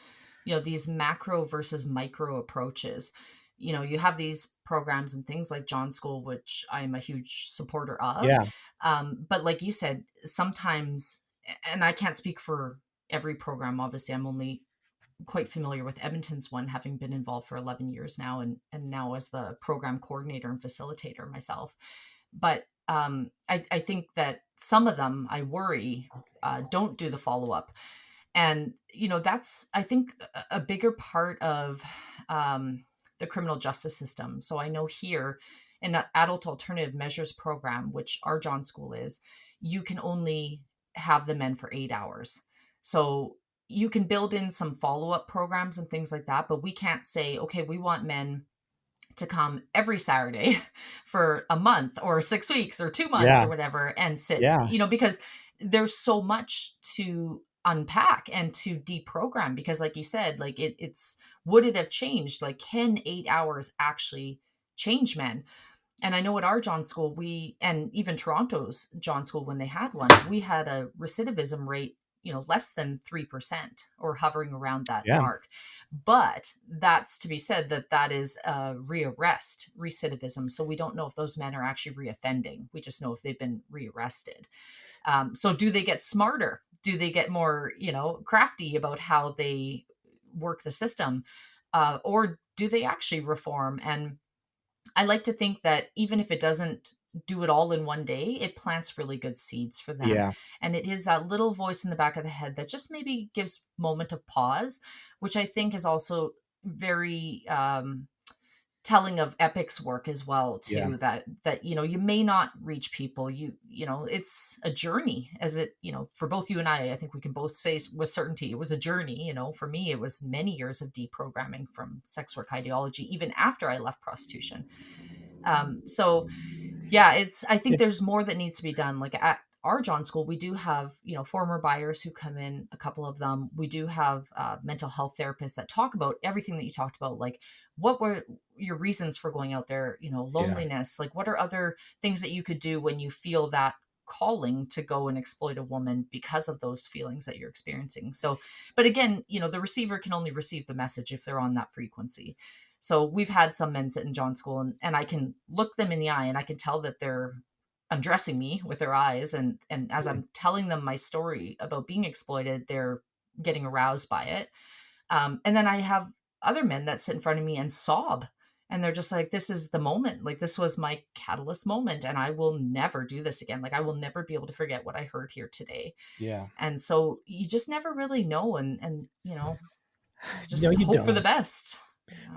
these macro versus micro approaches. You have these programs and things like John School, which I'm a huge supporter of. Yeah. But like you said, sometimes, and I can't speak for every program, obviously, I'm only quite familiar with Edmonton's one, having been involved for 11 years now, and now as the program coordinator and facilitator myself. But I think that some of them, I worry, don't do the follow-up. And, that's, I think, a bigger part of the criminal justice system. So I know here in the Adult Alternative Measures program, which our John School is, you can only have the men for 8 hours. So you can build in some follow-up programs and things like that, but we can't say, okay, we want men to come every Saturday for a month or 6 weeks or 2 months or whatever and sit, because there's so much to unpack and to deprogram, because like you said, like it's, would it have changed? Like, can 8 hours actually change men? And I know at our John School, and even Toronto's John School, when they had one, we had a recidivism rate, less than 3% or hovering around that mark. But that's to be said that is rearrest recidivism. So we don't know if those men are actually reoffending. We just know if they've been rearrested. So do they get smarter? Do they get more, crafty about how they work the system? Or do they actually reform? And I like to think that even if it doesn't do it all in one day, it plants really good seeds for them. Yeah. And it is that little voice in the back of the head that just maybe gives moment of pause, which I think is also very telling of Epic's work as well too. That you may not reach people. It's a journey, as it, for both you and I think we can both say with certainty it was a journey. For me, it was many years of deprogramming from sex work ideology, even after I left prostitution. So yeah, I think there's more that needs to be done. Like at our John School, we do have, former buyers who come in, a couple of them. We do have mental health therapists that talk about everything that you talked about. Like, what were your reasons for going out there? Loneliness. Like, what are other things that you could do when you feel that calling to go and exploit a woman because of those feelings that you're experiencing? So, but again, the receiver can only receive the message if they're on that frequency. So we've had some men sit in John School, and I can look them in the eye and I can tell that they're undressing me with their eyes. And as I'm telling them my story about being exploited, they're getting aroused by it. And then I have other men that sit in front of me and sob. And they're just like, this is the moment. Like, this was my catalyst moment, and I will never do this again. Like, I will never be able to forget what I heard here today. Yeah. And so you just never really know. And just hope for the best.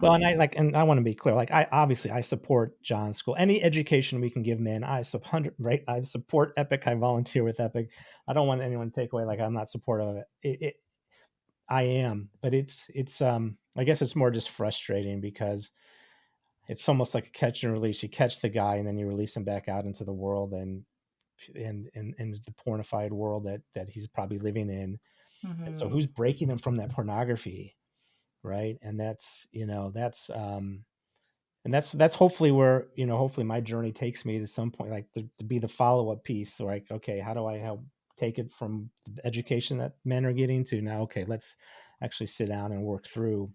Well, and I want to be clear. Like, I support John School. Any education we can give men, I support. Right, I support Epic. I volunteer with Epic. I don't want anyone to take away like I'm not supportive of it. I am, but it's I guess it's more just frustrating because it's almost like a catch and release. You catch the guy and then you release him back out into the world and the pornified world that he's probably living in. Mm-hmm. And so who's breaking him from that pornography? Right. And that's hopefully where, hopefully my journey takes me to some point, like to be the follow-up piece. So like, okay, how do I help take it from the education that men are getting to now? Okay, let's actually sit down and work through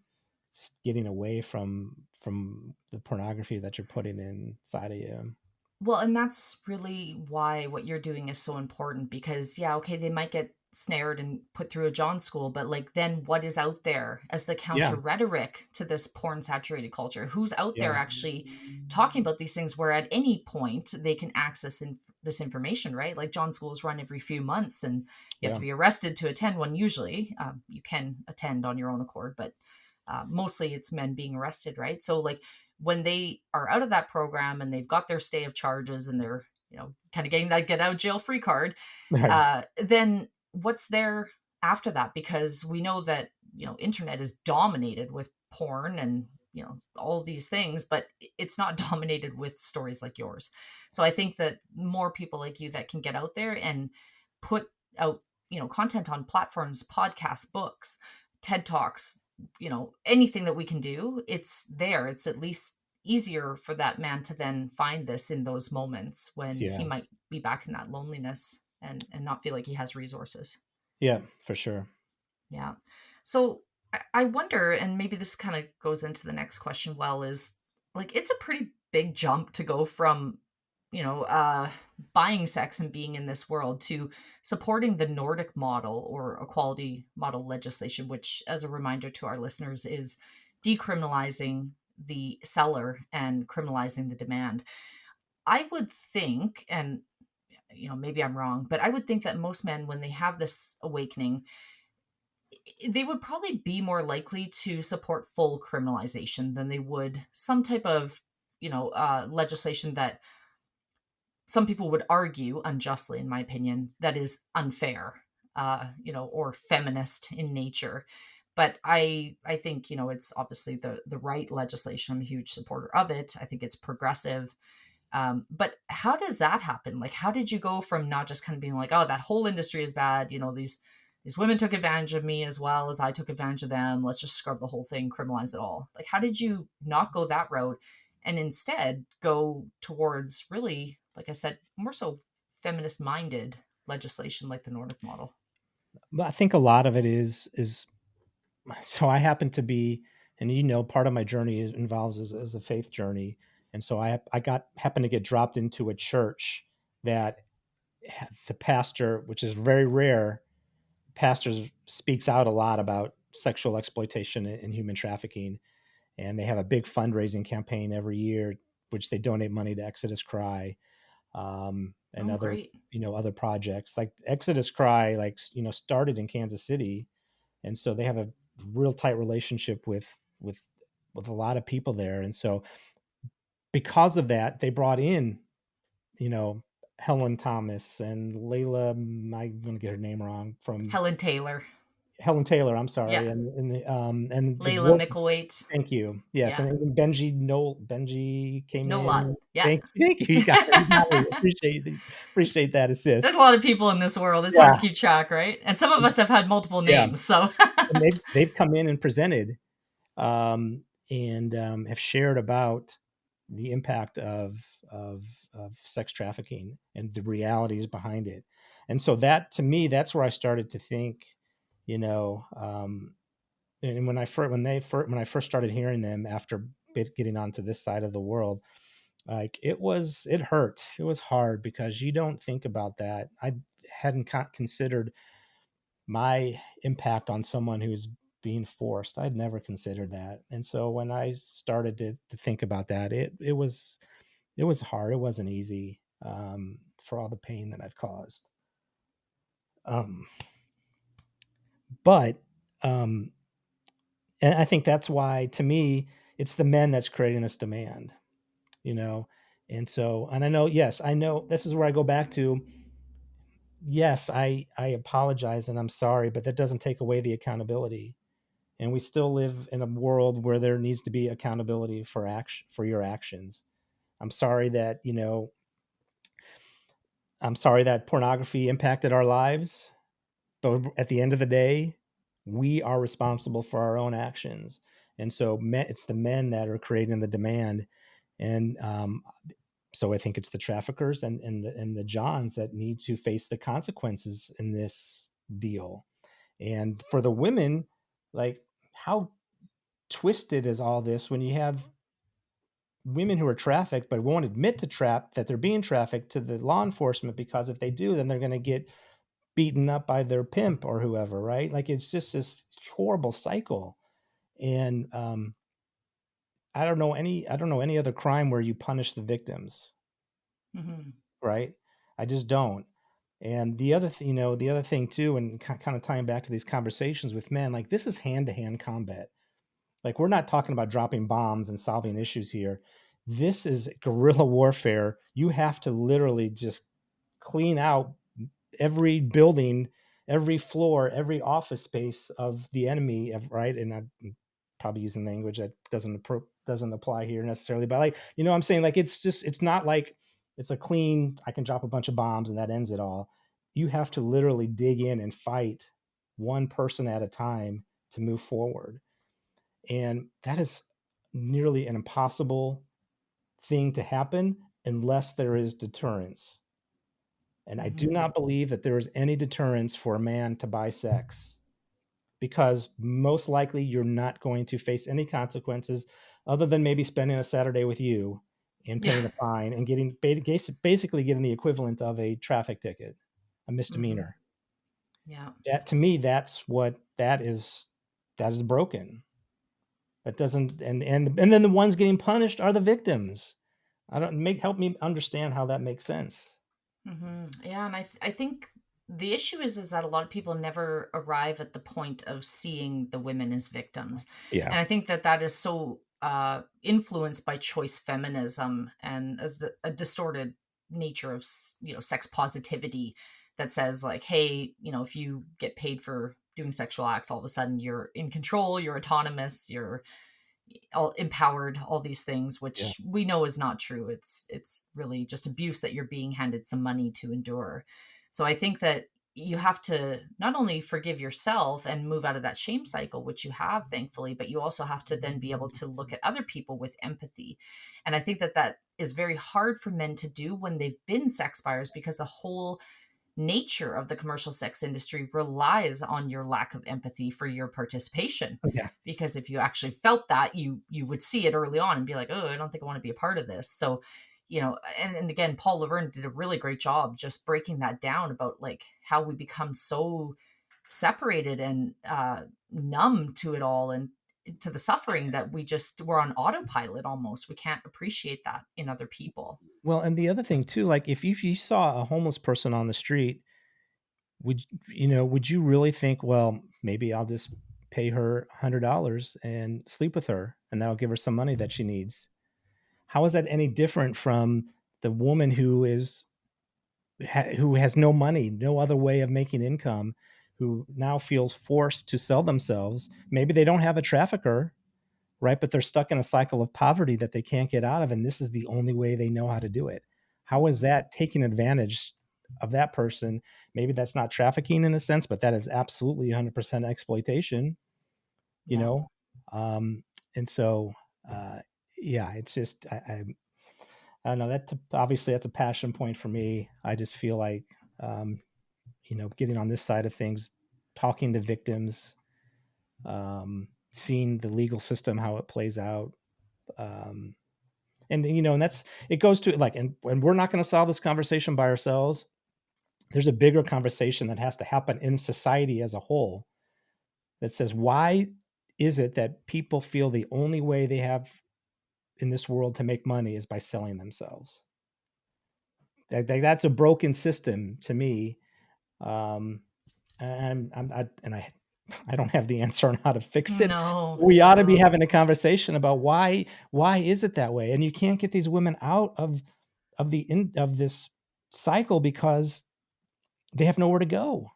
getting away from the pornography that you're putting inside of you. Well, and that's really why what you're doing is so important, because okay, they might get snared and put through a John School, but like, then what is out there as the counter rhetoric to this porn saturated culture? Who's out there actually talking about these things, where at any point they can access this information, right? Like, John Schools run every few months, and you have to be arrested to attend one. Usually you can attend on your own accord, but mostly it's men being arrested, right? So like, when they are out of that program and they've got their stay of charges and they're, kind of getting that get out jail free card, then what's there after that? Because we know that, internet is dominated with porn and, all these things, but it's not dominated with stories like yours. So I think that more people like you that can get out there and put out content on platforms, podcasts, books, TED Talks, anything that we can do, it's there. It's at least easier for that man to then find this in those moments when he might be back in that loneliness and not feel like he has resources. Yeah, for sure. Yeah. So I wonder, and maybe this kind of goes into the next question, is like, it's a pretty big jump to go from, buying sex and being in this world to supporting the Nordic model or equality model legislation, which, as a reminder to our listeners, is decriminalizing the seller and criminalizing the demand. I would think, and maybe I'm wrong, but I would think that most men, when they have this awakening, they would probably be more likely to support full criminalization than they would some type of, legislation that some people would argue unjustly, in my opinion, that is unfair, or feminist in nature. But I think, it's obviously the right legislation. I'm a huge supporter of it. I think it's progressive. But how does that happen? Like, how did you go from not just kind of being like, oh, that whole industry is bad, these women took advantage of me as well as I took advantage of them, let's just scrub the whole thing, criminalize it all? Like, how did you not go that route and instead go towards really, like I said, more so feminist minded legislation like the Nordic model? But I think a lot of it is so I happen to be, and part of my journey involves as a faith journey. And so I happened to get dropped into a church that the pastor, which is very rare, pastors speaks out a lot about sexual exploitation and human trafficking. And they have a big fundraising campaign every year, which they donate money to Exodus Cry, and other, great. Other projects. Like Exodus Cry, started in Kansas City. And so they have a real tight relationship with a lot of people there. And so because of that, they brought in, Helen Thomas and Layla, I'm going to get her name wrong, from Helen Taylor, I'm sorry. Yeah. And Layla Mickelwaite. Thank you. Yes. Yeah. And Benji came No in. lot. Yeah. Thank you. You got it. Appreciate that assist. There's a lot of people in this world. It's hard to keep track, right? And some of us have had multiple names. So and they've come in and presented, and have shared about the impact of sex trafficking and the realities behind it. And so that, to me, that's where I started to think, and when I first started hearing them after getting onto this side of the world, like it hurt. It was hard because you don't think about that. I hadn't considered my impact on someone who's being forced. I'd never considered that. And so when I started to think about that, it was hard. It wasn't easy, for all the pain that I've caused. But and I think that's why, to me, it's the men that's creating this demand, And so, and I know this is where I go back to, yes, I apologize and I'm sorry, but that doesn't take away the accountability. And we still live in a world where there needs to be accountability for your actions. I'm sorry that, pornography impacted our lives, but at the end of the day, we are responsible for our own actions. And so it's the men that are creating the demand. And so I think it's the traffickers and the Johns that need to face the consequences in this deal. And for the women, like, how twisted is all this when you have women who are trafficked but won't admit that they're being trafficked to the law enforcement, because if they do, then they're going to get beaten up by their pimp or whoever, right? Like, it's just this horrible cycle. And I don't know any other crime where you punish the victims. Mm-hmm. Right? I just don't. And the other thing too, and kind of tying back to these conversations with men, like, this is hand-to-hand combat. Like, we're not talking about dropping bombs and solving issues here. This is guerrilla warfare. You have to literally just clean out every building, every floor, every office space of the enemy, right? And I'm probably using language that doesn't apply here necessarily, but, like, I'm saying, like, it's not like it's a clean, I can drop a bunch of bombs and that ends it all. you have to literally dig in and fight one person at a time to move forward. And that is nearly an impossible thing to happen unless there is deterrence. And I do not believe that there is any deterrence for a man to buy sex, because most likely you're not going to face any consequences other than maybe spending a Saturday with you and paying a fine and getting basically getting the equivalent of a traffic ticket, a misdemeanor. Yeah. That, to me, that's what that is broken. That doesn't, and then the ones getting punished are the victims. Help me understand how that makes sense. Yeah, and I think the issue is that a lot of people never arrive at the point of seeing the women as victims. Yeah. And I think that is so influenced by choice feminism and as a distorted nature of sex positivity that says like, hey, if you get paid for doing sexual acts, all of a sudden you're in control, you're autonomous, you're all empowered, all these things, which we know is not true. It's really just abuse that you're being handed some money to endure. So I think that you have to not only forgive yourself and move out of that shame cycle, which you have, thankfully, but you also have to then be able to look at other people with empathy. And I think that is very hard for men to do when they've been sex buyers, because the whole nature of the commercial sex industry relies on your lack of empathy for your participation. Because if you actually felt that, you would see it early on and be like, oh, I don't think I want to be a part of this. So, and again, Paul Laverne did a really great job just breaking that down about like how we become so separated and numb to it all and to the suffering that we're on autopilot almost. We can't appreciate that in other people. Well, and the other thing too, like if you saw a homeless person on the street, would you really think, well, maybe I'll just pay her $100 and sleep with her, and that'll give her some money that she needs? How is that any different from the woman who has no money, no other way of making income, who now feels forced to sell themselves? Maybe they don't have a trafficker, right? But they're stuck in a cycle of poverty that they can't get out of, and this is the only way they know how to do it. How is that taking advantage of that person? Maybe that's not trafficking in a sense, but that is absolutely 100% exploitation, and so, it's just, I don't know. Obviously that's a passion point for me. I just feel like, getting on this side of things, talking to victims, seeing the legal system, how it plays out. And it goes to like, and we're not going to solve this conversation by ourselves. There's a bigger conversation that has to happen in society as a whole that says, why is it that people feel the only way they have in this world to make money is by selling themselves? That's a broken system to me. And I don't have the answer on how to fix it. No, we ought to be having a conversation about why is it that way? And you can't get these women out of this cycle because they have nowhere to go.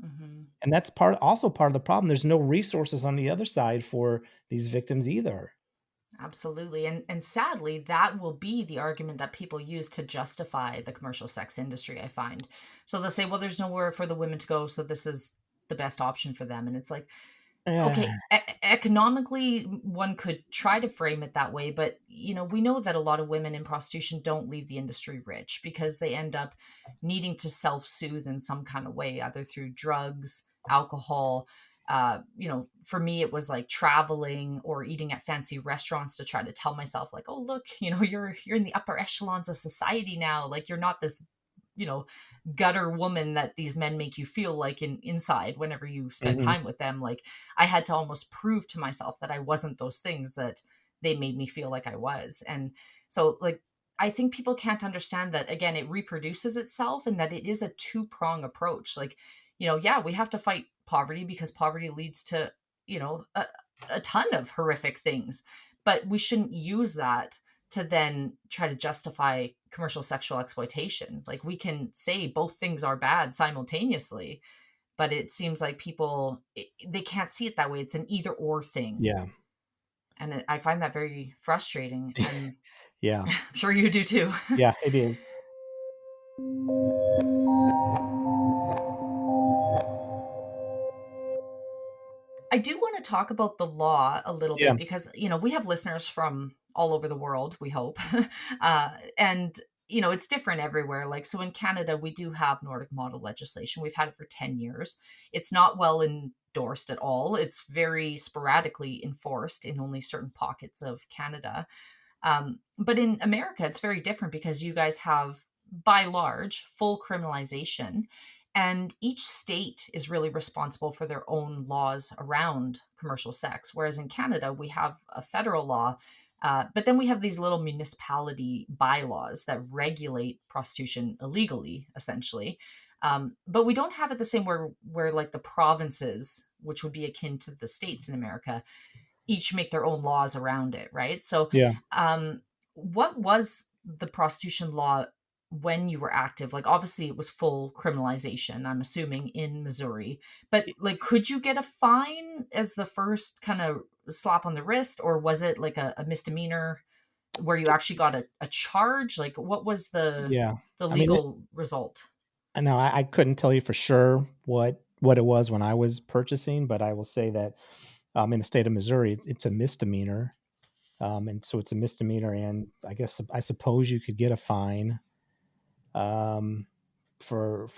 And that's also part of the problem. There's no resources on the other side for these victims either. Absolutely. And sadly, that will be the argument that people use to justify the commercial sex industry, I find. So they'll say, well, there's nowhere for the women to go, so this is the best option for them. And it's like, okay, economically, one could try to frame it that way. But, we know that a lot of women in prostitution don't leave the industry rich because they end up needing to self-soothe in some kind of way, either through drugs, alcohol. For me, it was like traveling or eating at fancy restaurants to try to tell myself like, oh, look, you're in the upper echelons of society now. Like you're not this, gutter woman that these men make you feel like inside whenever you spend time with them. Like I had to almost prove to myself that I wasn't those things that they made me feel like I was. And so like, I think people can't understand that, again, it reproduces itself and that it is a two-prong approach. Like, we have to fight poverty because poverty leads to, a ton of horrific things, but we shouldn't use that to then try to justify commercial sexual exploitation. Like we can say both things are bad simultaneously, but it seems like people, they can't see it that way. It's an either or thing. Yeah. And I find that very frustrating. And yeah, I'm sure you do too. Yeah, it is. I do want to talk about the law a little Yeah. bit because, we have listeners from all over the world, we hope. And, it's different everywhere. Like, so in Canada, we do have Nordic model legislation. We've had it for 10 years. It's not well endorsed at all. It's very sporadically enforced in only certain pockets of Canada. But in America, it's very different because you guys have, by large, full criminalization. And each state is really responsible for their own laws around commercial sex. Whereas in Canada, we have a federal law, but then we have these little municipality bylaws that regulate prostitution illegally, essentially. But we don't have it the same where like the provinces, which would be akin to the states in America, each make their own laws around it, right? So, Yeah. what was the prostitution law when you were active? Like, obviously, it was full criminalization, I'm assuming, in Missouri. But, like, could you get a fine as the first kind of slap on the wrist, or was it like a misdemeanor where you actually got a charge? Like, what was the Yeah. legal result? I know I couldn't tell you for sure what it was when I was purchasing, but I will say that in the state of Missouri, it's a misdemeanor. And so it's a misdemeanor, and I suppose you could get a fine for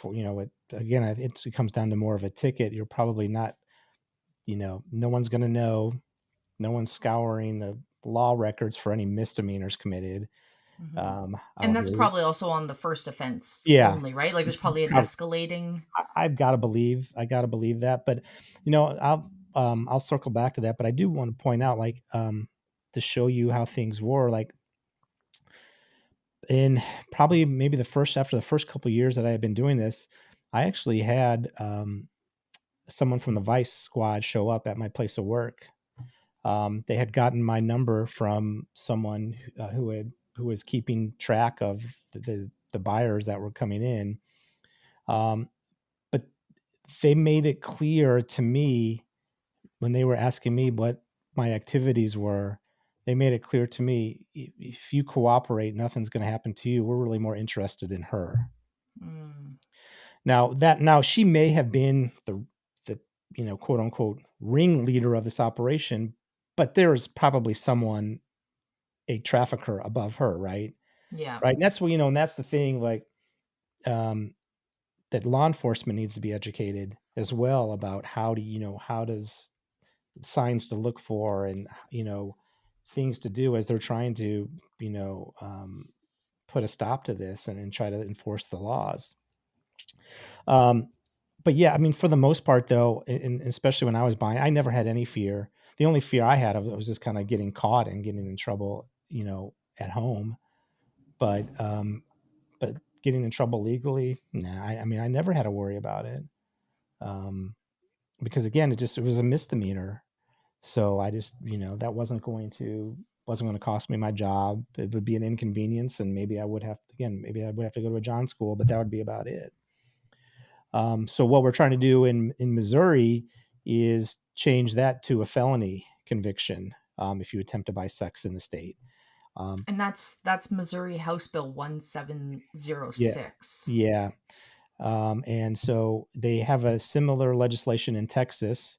it comes down to more of a ticket. You're probably not, no one's going to know. No one's scouring the law records for any misdemeanors committed. And that's probably also on the first offense Yeah. only, right? Like, there's probably an escalating. I've got to believe that, but I'll circle back to that. But I do want to point out, like, to show you how things were, like, in probably maybe after the first couple of years that I had been doing this, I actually had someone from the Vice squad show up at my place of work. They had gotten my number from someone who was keeping track of the buyers that were coming in. But they made it clear to me when they were asking me what my activities were. They made it clear to me, if you cooperate, nothing's going to happen to you. We're really more interested in her. Mm. Now she may have been the quote unquote ringleader of this operation, but there is probably someone, a trafficker above her, right? Yeah. Right. And that's what, and that's the thing, like, that law enforcement needs to be educated as well about how does signs to look for, and, things to do as they're trying to, put a stop to this and try to enforce the laws. But yeah, I mean, for the most part, though, and especially when I was buying, I never had any fear. The only fear I had was just kind of getting caught and getting in trouble, at home. But getting in trouble legally, nah. I mean, I never had to worry about it, because again, it was a misdemeanor. So I just, that wasn't going to cost me my job. It would be an inconvenience, and maybe I would have to go to a John school, but that would be about it. So what we're trying to do in Missouri is change that to a felony conviction if you attempt to buy sex in the state. And that's Missouri House Bill 1706. Yeah. And so they have a similar legislation in Texas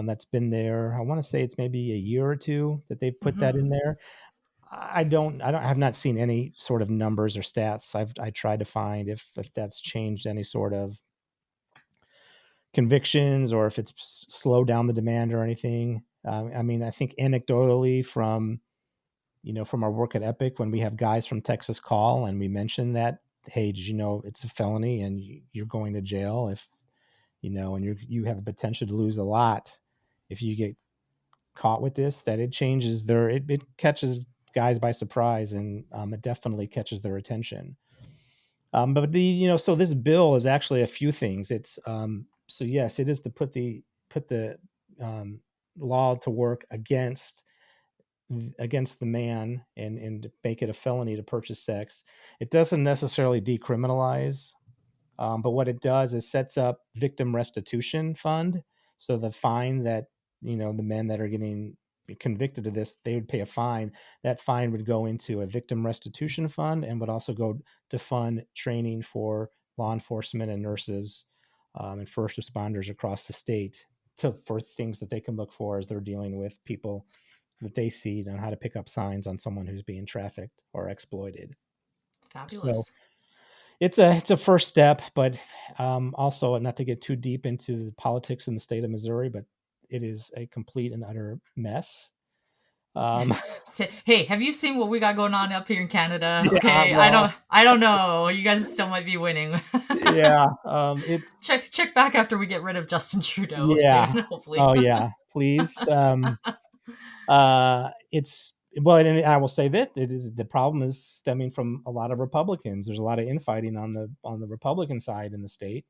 that's been there. I want to say it's maybe a year or two that they've put that in there. I have not seen any sort of numbers or stats. I tried to find if that's changed any sort of convictions, or if it's slowed down the demand or anything. I mean, I think anecdotally from our work at Epic, when we have guys from Texas call and we mention that, hey, did you know it's a felony and you're going to jail if, and you have the potential to lose a lot if you get caught with this, that it changes it catches guys by surprise, and it definitely catches their attention. But so this bill is actually a few things. It's so yes, it is to put the law to work against the man, and to make it a felony to purchase sex. It doesn't necessarily decriminalize, but what it does is sets up victim restitution fund. So the fine that the men that are getting convicted of this, they would pay a fine. That fine would go into a victim restitution fund, and would also go to fund training for law enforcement and nurses and first responders across the state for things that they can look for as they're dealing with people that they see, on how to pick up signs on someone who's being trafficked or exploited. Fabulous. So it's a first step, but also, not to get too deep into the politics in the state of Missouri, but it is a complete and utter mess. Hey, have you seen what we got going on up here in Canada? Yeah, Okay, well, I don't know. You guys still might be winning. yeah, it's check back after we get rid of Justin Trudeau yeah. soon, hopefully. Oh yeah, please. It's well, and I will say that the problem is stemming from a lot of Republicans. There's a lot of infighting on the Republican side in the state,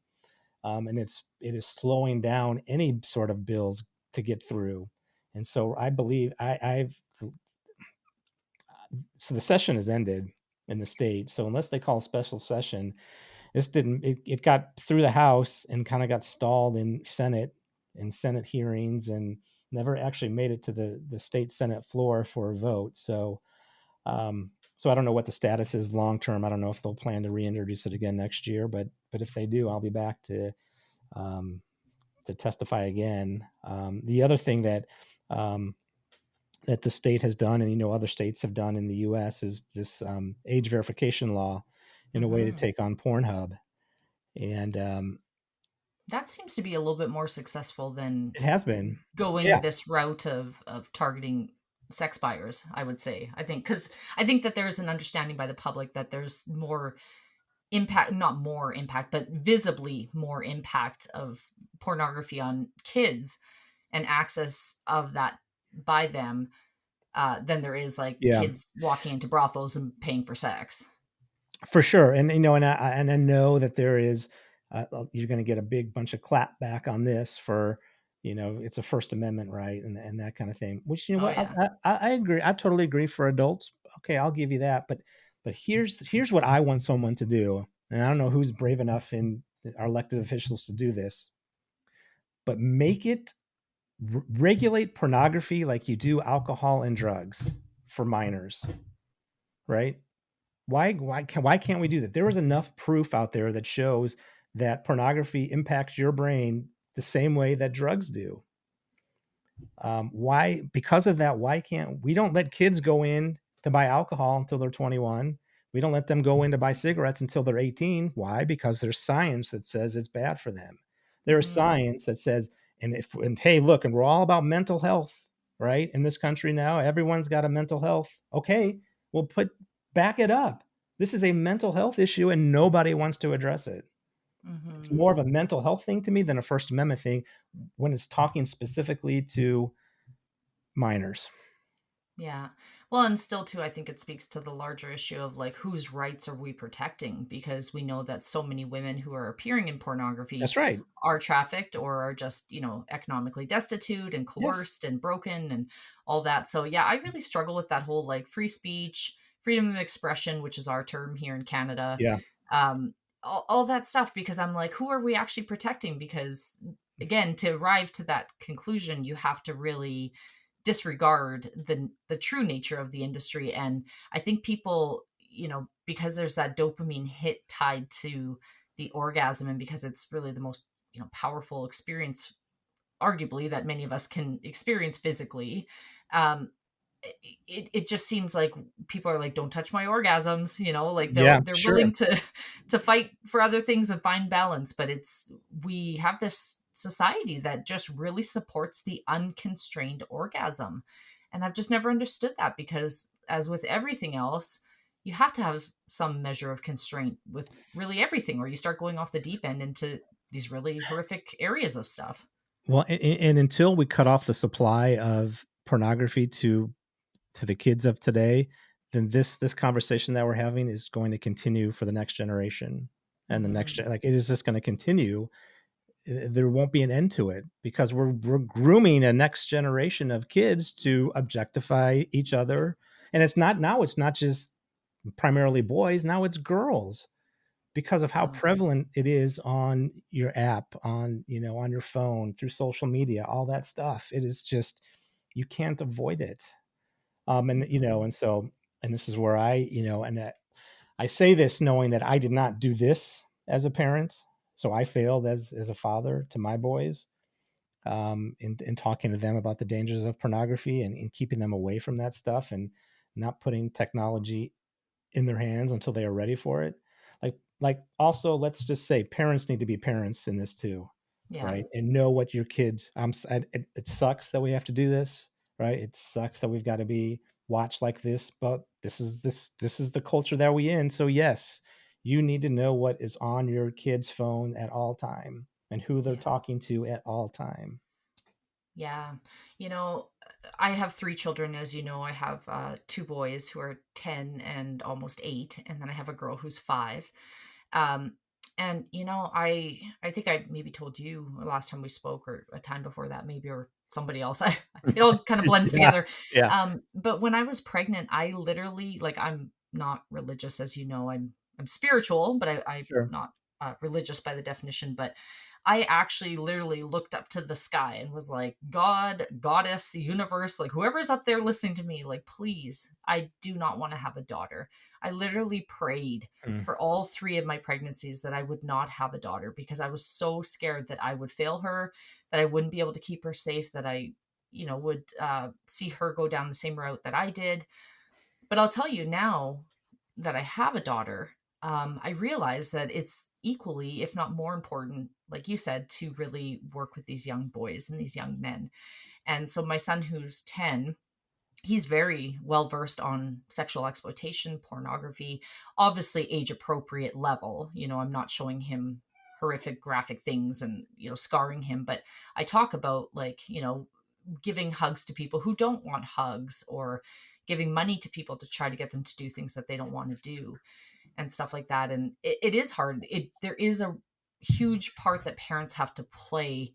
and it is slowing down any sort of bills to get through. And so I believe so the session has ended in the state. So unless they call a special session, it got through the House and kind of got stalled in Senate hearings, and never actually made it to the state Senate floor for a vote. So so I don't know what the status is long term. I don't know if they'll plan to reintroduce it again next year, but if they do, I'll be back to testify again. The other thing that that the state has done, and other states have done in the U.S., is this age verification law in a way to take on Pornhub. And that seems to be a little bit more successful than it has been going this route of targeting sex buyers, I would say. I think that there's an understanding by the public that there's more impact, not more impact, but visibly more impact of pornography on kids and access of that by them than there is kids walking into brothels and paying for sex. For sure. And and I know that there is you're going to get a big bunch of clap back on this for it's a First Amendment right and that kind of thing, which I agree. I totally agree for adults. Okay, I'll give you that. But here's what I want someone to do, and I don't know who's brave enough in our elected officials to do this, but make it regulate pornography like you do alcohol and drugs for minors, right? Why can't we do that? There is enough proof out there that shows that pornography impacts your brain the same way that drugs do. Why? Because of that, why can't we don't let kids go in to buy alcohol until they're 21? We don't let them go in to buy cigarettes until they're 18. Why? Because there's science that says it's bad for them. There's science that says, and hey, look, and we're all about mental health, right? In this country now, everyone's got a mental health. Okay, we'll back it up. This is a mental health issue and nobody wants to address it. It's more of a mental health thing to me than a First Amendment thing when it's talking specifically to minors. Yeah. Well, and still too, I think it speaks to the larger issue of whose rights are we protecting? Because we know that so many women who are appearing in pornography That's right. are trafficked or are just, economically destitute and coerced and broken and all that. So yeah, I really struggle with that whole free speech, freedom of expression, which is our term here in Canada. Yeah. All that stuff, because I'm who are we actually protecting? Because again, to arrive to that conclusion, you have to really disregard the true nature of the industry. And I think people, because there's that dopamine hit tied to the orgasm, and because it's really the most powerful experience arguably that many of us can experience physically, it just seems like people are don't touch my orgasms, they're willing to fight for other things and find balance. But we have this society that just really supports the unconstrained orgasm. And I've just never understood that, because as with everything else, you have to have some measure of constraint with really everything, or you start going off the deep end into these really horrific areas of stuff. Well, and until we cut off the supply of pornography to the kids of today, then this conversation that we're having is going to continue for the next generation and the next it is just going to continue. There won't be an end to it, because we're grooming a next generation of kids to objectify each other. And it's not just primarily boys. Now it's girls, because of how prevalent it is on your app, on your phone, through social media, all that stuff. It is just, you can't avoid it. And so, and this is where I say this knowing that I did not do this as a parent. So I failed as a father to my boys. in talking to them about the dangers of pornography and keeping them away from that stuff and not putting technology in their hands until they are ready for it. Like also, let's just say parents need to be parents in this too, Yeah. right? And know what your kids. It sucks that we have to do this, right? It sucks that we've got to be watched like this, but this is the culture that we in. So yes, you need to know what is on your kid's phone at all time and who they're talking to at all time. Yeah. You know, I have 3 children, as you know. I have 2 boys who are 10 and almost 8, and then I have a girl who's 5. Um, and you know, I think I maybe told you last time we spoke, or a time before that, maybe, or somebody else. It all kind of blends together. Yeah. But when I was pregnant, I literally, like, I'm not religious, as you know. I'm spiritual, but I'm Sure. not religious by the definition. But I actually literally looked up to the sky and was like, God, goddess, universe, like whoever's up there listening to me, like, please, I do not want to have a daughter. I literally prayed for all 3 of my pregnancies that I would not have a daughter, because I was so scared that I would fail her, that I wouldn't be able to keep her safe, that I, you know, would see her go down the same route that I did. But I'll tell you now that I have a daughter, I realize that it's equally, if not more important, like you said, to really work with these young boys and these young men. And so my son, who's 10, he's very well versed on sexual exploitation, pornography, obviously age appropriate level. You know, I'm not showing him horrific graphic things and, you know, scarring him, but I talk about, like, you know, giving hugs to people who don't want hugs, or giving money to people to try to get them to do things that they don't want to do, and stuff like that. And it is hard. There is a huge part that parents have to play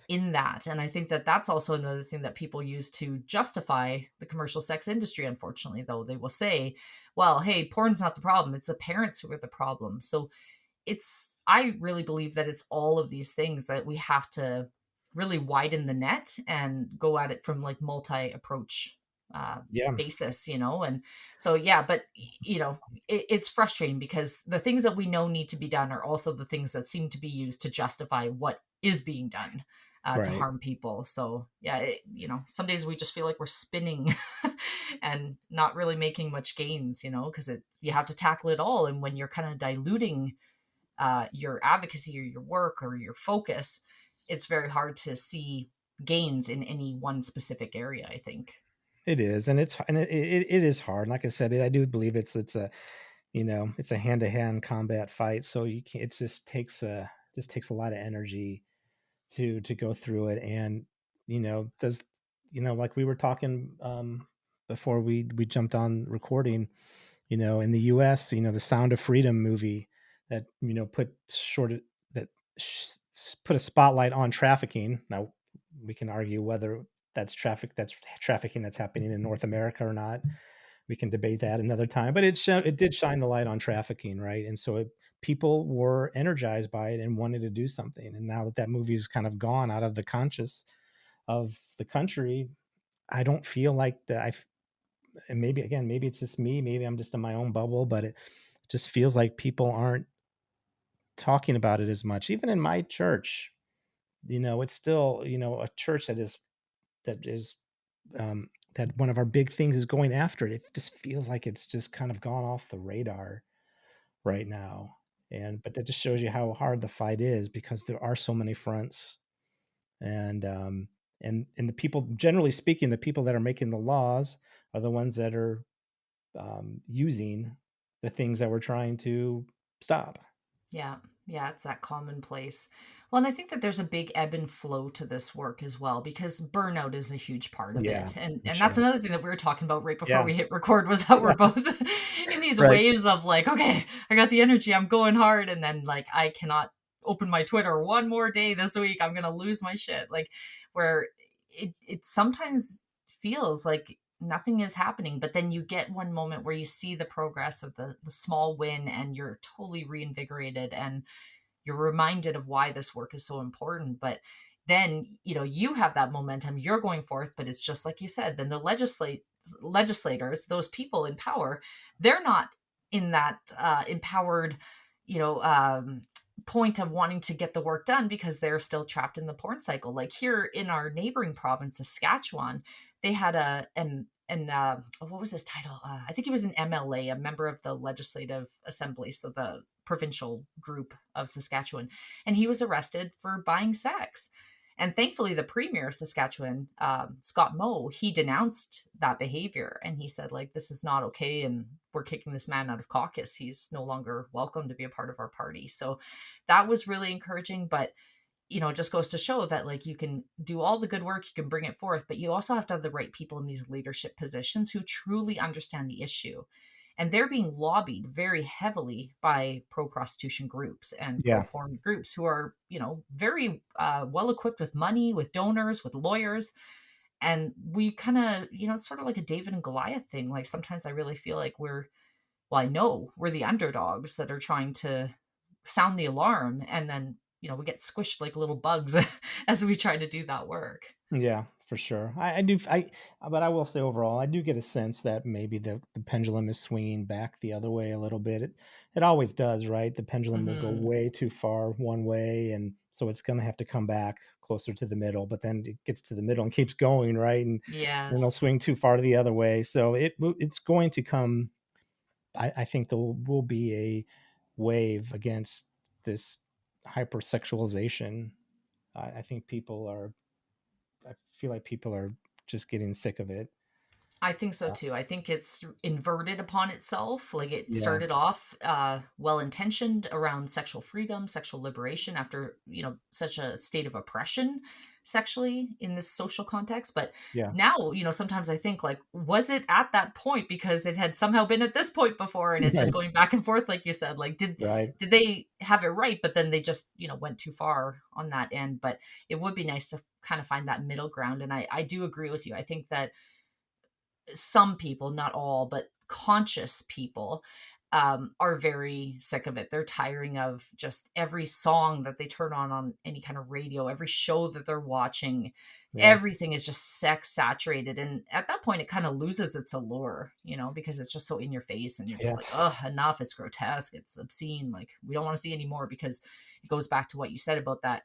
in that. And I think that that's also another thing that people use to justify the commercial sex industry. Unfortunately, though, they will say, well, hey, porn's not the problem. It's the parents who are the problem. So I really believe that it's all of these things that we have to really widen the net and go at it from, like, multi approach Yeah. basis, you know. And so, yeah, but you know, it's frustrating because the things that we know need to be done are also the things that seem to be used to justify what is being done to Right. harm people. So yeah, you know, some days we just feel like we're spinning and not really making much gains, you know, because you have to tackle it all. And when you're kind of diluting your advocacy or your work or your focus, it's very hard to see gains in any one specific area, I think. It is, and it is hard. Like I said, I do believe it's a, you know, it's a hand to hand combat fight. So you can't. It just takes a lot of energy to go through it. And you know, does, you know, like we were talking before we jumped on recording. You know, in the U.S., you know, the Sound of Freedom movie that, you know, put a spotlight on trafficking. Now we can argue whether that's trafficking that's happening in North America or not. We can debate that another time, but it did shine the light on trafficking, right? And so people were energized by it and wanted to do something. And now that that movie's kind of gone out of the conscious of the country, I don't feel like that. And maybe again, maybe it's just me, maybe I'm just in my own bubble, but it just feels like people aren't talking about it as much. Even in my church, you know, it's still, you know, a church that is that one of our big things is going after it. It just feels like it's just kind of gone off the radar right now. And but that just shows you how hard the fight is, because there are so many fronts. And and the people, generally speaking, the people that are making the laws are the ones that are using the things that we're trying to stop. Yeah. Yeah, it's that commonplace. Well, and I think that there's a big ebb and flow to this work as well, because burnout is a huge part of Yeah, it. And for that's sure. another thing that we were talking about right before Yeah. we hit record, was that we're Yeah. both in these Right. waves of, like, okay, I got the energy, I'm going hard, and then, like, I cannot open my Twitter one more day this week. I'm gonna lose my shit. Like, where it sometimes feels like nothing is happening, but then you get one moment where you see the progress of the small win, and you're totally reinvigorated, and you're reminded of why this work is so important. But then, you know, you have that momentum, you're going forth, but it's just like you said, then the legislators, those people in power, they're not in that empowered, you know, point of wanting to get the work done because they're still trapped in the porn cycle. Like here in our neighboring province, Saskatchewan, they had what was his title? I think he was an MLA, a member of the Legislative Assembly, so the provincial group of Saskatchewan, and he was arrested for buying sex. And thankfully, the premier of Saskatchewan, Scott Moe, he denounced that behavior, and he said, like, this is not okay, and we're kicking this man out of caucus. He's no longer welcome to be a part of our party. So that was really encouraging. But it just goes to show that, like, you can do all the good work, you can bring it forth, but you also have to have the right people in these leadership positions who truly understand the issue. And they're being lobbied very heavily by pro-prostitution groups and pro-porn groups who are, very well equipped with money, with donors, with lawyers. And we kind of, it's sort of like a David and Goliath thing. Like sometimes I really feel like I know we're the underdogs that are trying to sound the alarm, and then we get squished like little bugs as we try to do that work. Yeah, for sure. But I will say overall, I do get a sense that maybe the pendulum is swinging back the other way a little bit. It always does, right? The pendulum will go way too far one way, and so it's going to have to come back closer to the middle. But then it gets to the middle and keeps going, right? And it'll swing too far to the other way. So it's going to come. I think there will be a wave against this hypersexualization. I think I feel like people are just getting sick of it. I think so too. I think it's inverted upon itself. Like it started off well-intentioned around sexual freedom, sexual liberation after, such a state of oppression sexually in this social context. But now, sometimes I think like, was it at that point because it had somehow been at this point before and it's just going back and forth, like you said, like did they have it right? But then they just, went too far on that end. But it would be nice to kind of find that middle ground. And I do agree with you. I think that some people, not all, but conscious people are very sick of it. They're tiring of just every song that they turn on any kind of radio, every show that they're watching. Everything is just sex saturated. And at that point, it kind of loses its allure, because it's just so in your face and you're just like, oh, enough. It's grotesque. It's obscene. Like, we don't want to see anymore, because it goes back to what you said about that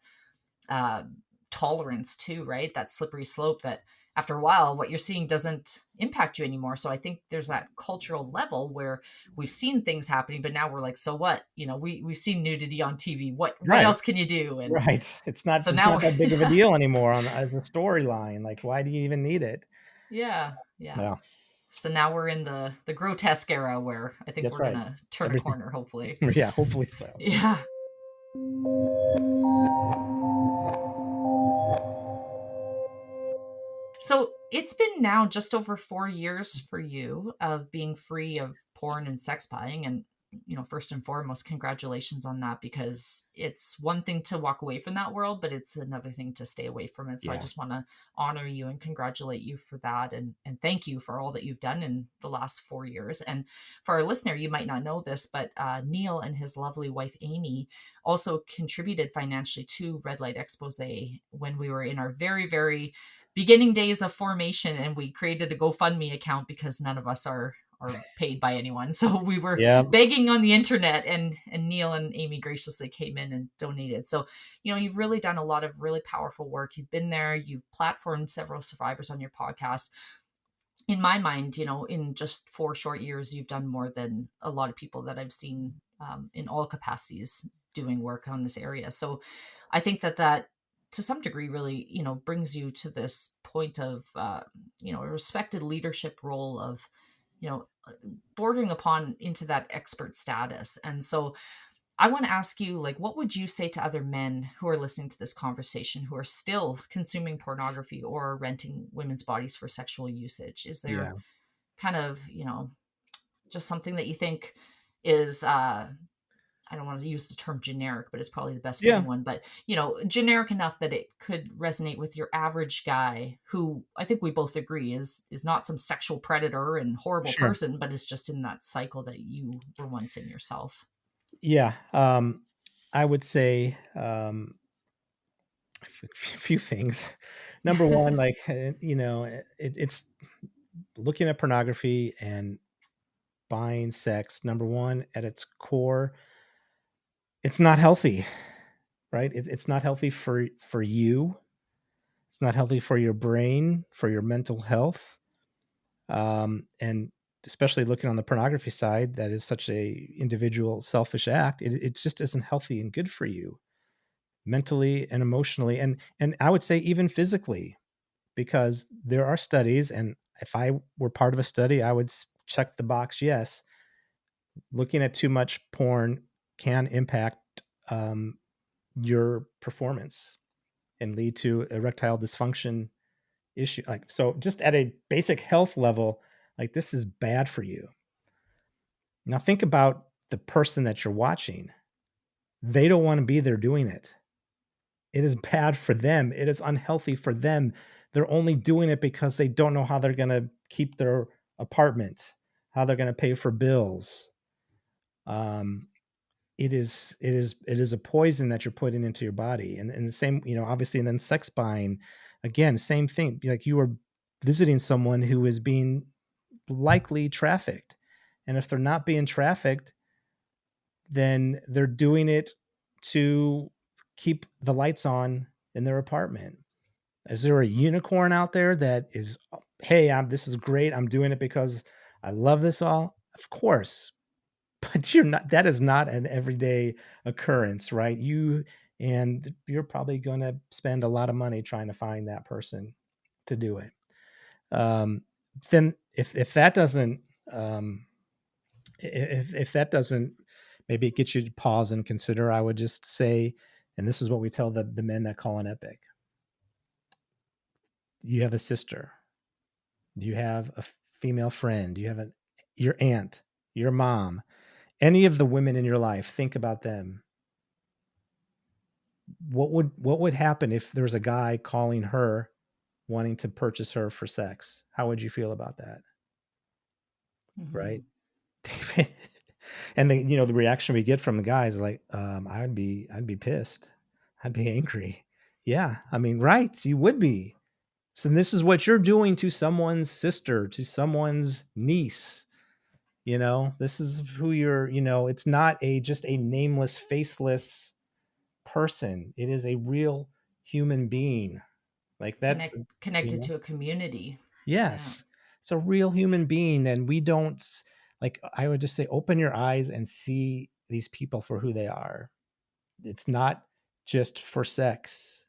tolerance too, right? That slippery slope that after a while, what you're seeing doesn't impact you anymore. So I think there's that cultural level where we've seen things happening, but now we're like, so what? We've seen nudity on TV. What else can you do? And it's not now that big of a deal anymore as a storyline. Like, why do you even need it? Yeah. So now we're in the grotesque era where I think we're gonna turn a corner, hopefully. Yeah, hopefully so. Yeah. So it's been now just over 4 years for you of being free of porn and sex buying. And, first and foremost, congratulations on that, because it's one thing to walk away from that world, but it's another thing to stay away from it. So I just want to honor you and congratulate you for that. And thank you for all that you've done in the last 4 years. And for our listener, you might not know this, but Neil and his lovely wife, Amy, also contributed financially to Red Light Exposé when we were in our very, very beginning days of formation, and we created a GoFundMe account because none of us are paid by anyone. So we were begging on the internet, and Neil and Amy graciously came in and donated. So, you've really done a lot of really powerful work. You've been there, you've platformed several survivors on your podcast. In my mind, in just 4 short years, you've done more than a lot of people that I've seen in all capacities doing work on this area. So I think that to some degree really, brings you to this point of, a respected leadership role of, bordering upon into that expert status. And so I want to ask you, like, what would you say to other men who are listening to this conversation, who are still consuming pornography or renting women's bodies for sexual usage? Is there kind of, just something that you think is, I don't want to use the term generic, but it's probably the best fitting one, but generic enough that it could resonate with your average guy who I think we both agree is not some sexual predator and horrible person, but is just in that cycle that you were once in yourself. Yeah. I would say a few things. Number one, like, it's looking at pornography and buying sex. Number one, at its core, it's not healthy, right? It's not healthy for you. It's not healthy for your brain, for your mental health. And especially looking on the pornography side, that is such a individual selfish act. It just isn't healthy and good for you mentally and emotionally. And I would say even physically, because there are studies, and if I were part of a study, I would check the box. Yes, looking at too much porn can impact your performance and lead to erectile dysfunction issue. Like, so just at a basic health level, like, this is bad for you. Now think about the person that you're watching. They don't want to be there doing it. It is bad for them. It is unhealthy for them. They're only doing it because they don't know how they're going to keep their apartment, how they're going to pay for bills. It is a poison that you're putting into your body. And the same, obviously, and then sex buying, again, same thing. Like, you are visiting someone who is being likely trafficked. And if they're not being trafficked, then they're doing it to keep the lights on in their apartment. Is there a unicorn out there that is, hey, this is great, I'm doing it because I love this all? Of course. But that is not an everyday occurrence, right? You're probably going to spend a lot of money trying to find that person to do it. Then if that doesn't, if that doesn't maybe get you to pause and consider, I would just say, and this is what we tell the men that call an epic: you have a sister, you have a female friend, you have your aunt, your mom, any of the women in your life. Think about them. What would happen if there's a guy calling her wanting to purchase her for sex? How would you feel about that? Mm-hmm. Right? And the reaction we get from the guys is like, I'd be pissed. I'd be angry. Yeah. I mean, right. You would be. So this is what you're doing to someone's sister, to someone's niece. This is who you're, it's not just a nameless, faceless person. It is a real human being. Like, that's connected to a community. Yes. Yeah. It's a real human being. And we don't, like, I would just say, open your eyes and see these people for who they are. It's not just for sex,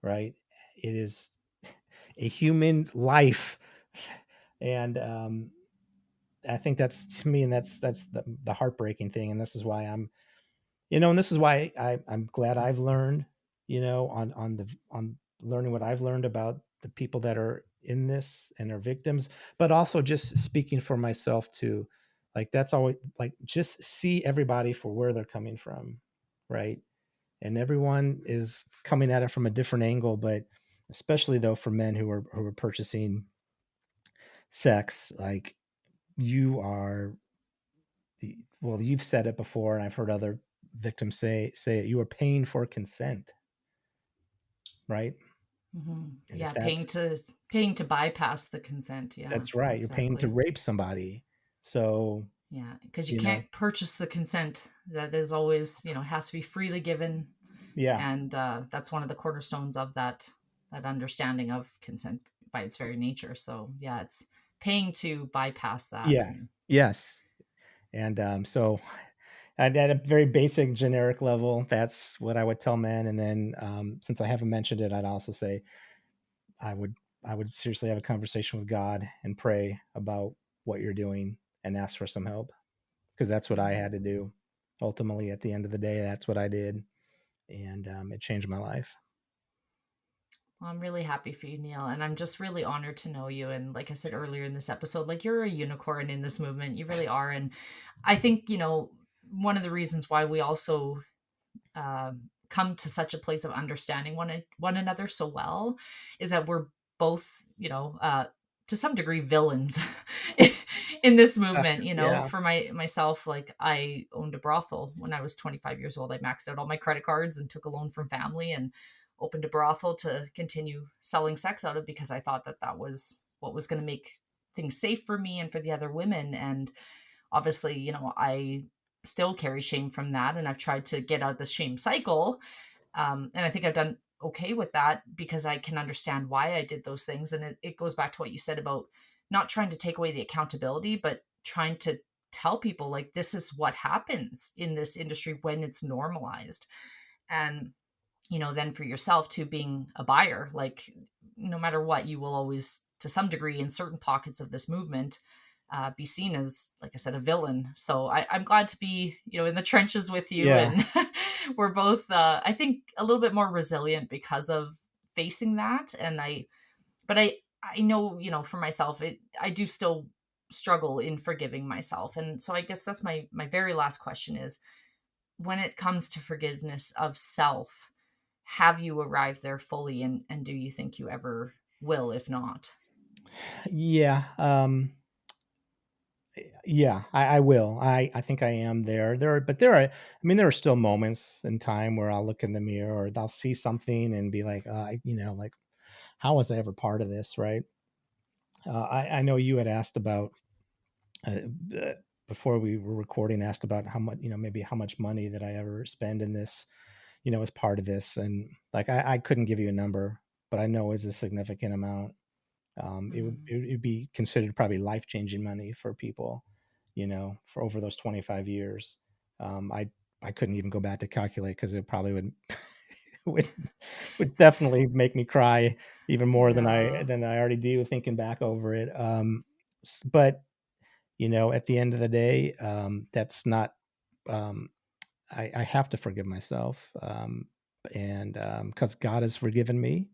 right? It is a human life. And I think that's, to me, and that's the heartbreaking thing. And this is why I'm glad I've learned, on learning what I've learned about the people that are in this and are victims, but also just speaking for myself too. Like, that's always, like, just see everybody for where they're coming from, right? And everyone is coming at it from a different angle, but especially though for men who are purchasing sex, like, you've said it before, and I've heard other victims say it: you are paying for consent, right? Mm-hmm. Yeah, paying to bypass the consent. Yeah, that's right. Exactly. You're paying to rape somebody. So yeah, because you can't purchase the consent. That is always, has to be freely given. Yeah, and that's one of the cornerstones of that understanding of consent by its very nature. So yeah, it's paying to bypass that. Yeah. Yes. And so at a very basic, generic level, that's what I would tell men. And then since I haven't mentioned it, I'd also say I would seriously have a conversation with God and pray about what you're doing and ask for some help, because that's what I had to do. Ultimately, at the end of the day, that's what I did. And it changed my life. Well, I'm really happy for you, Neil, and I'm just really honored to know you. And like I said earlier in this episode, like, you're a unicorn in this movement. You really are. And I think, one of the reasons why we also come to such a place of understanding one another so well is that we're both, to some degree, villains in this movement. Yeah. For myself, like, I owned a brothel when I was 25 years old. I maxed out all my credit cards and took a loan from family and opened a brothel to continue selling sex out of, because I thought that was what was going to make things safe for me and for the other women. And obviously, I still carry shame from that. And I've tried to get out the shame cycle. And I think I've done okay with that because I can understand why I did those things. And it goes back to what you said about not trying to take away the accountability, but trying to tell people like, this is what happens in this industry when it's normalized. And, then for yourself too, being a buyer, like no matter what, you will always, to some degree, in certain pockets of this movement, be seen as, like I said, a villain. So I'm glad to be, in the trenches with you. Yeah. And we're both, I think, a little bit more resilient because of facing that. But I know, for myself, I do still struggle in forgiving myself. And so I guess that's my very last question is, when it comes to forgiveness of self, have you arrived there fully? And do you think you ever will, if not? Yeah. Yeah, I will. I think I am there. There are still moments in time where I'll look in the mirror or I'll see something and be like, like, how was I ever part of this? Right. I know you had asked about, before we were recording, asked about how much, maybe how much money that I ever spend in this, as part of this. And like, I couldn't give you a number, but I know it's a significant amount. It would be considered probably life-changing money for people, for over those 25 years. I couldn't even go back to calculate because it probably would would definitely make me cry even more than I already do thinking back over it. But at the end of the day, that's not. I have to forgive myself, and because God has forgiven me,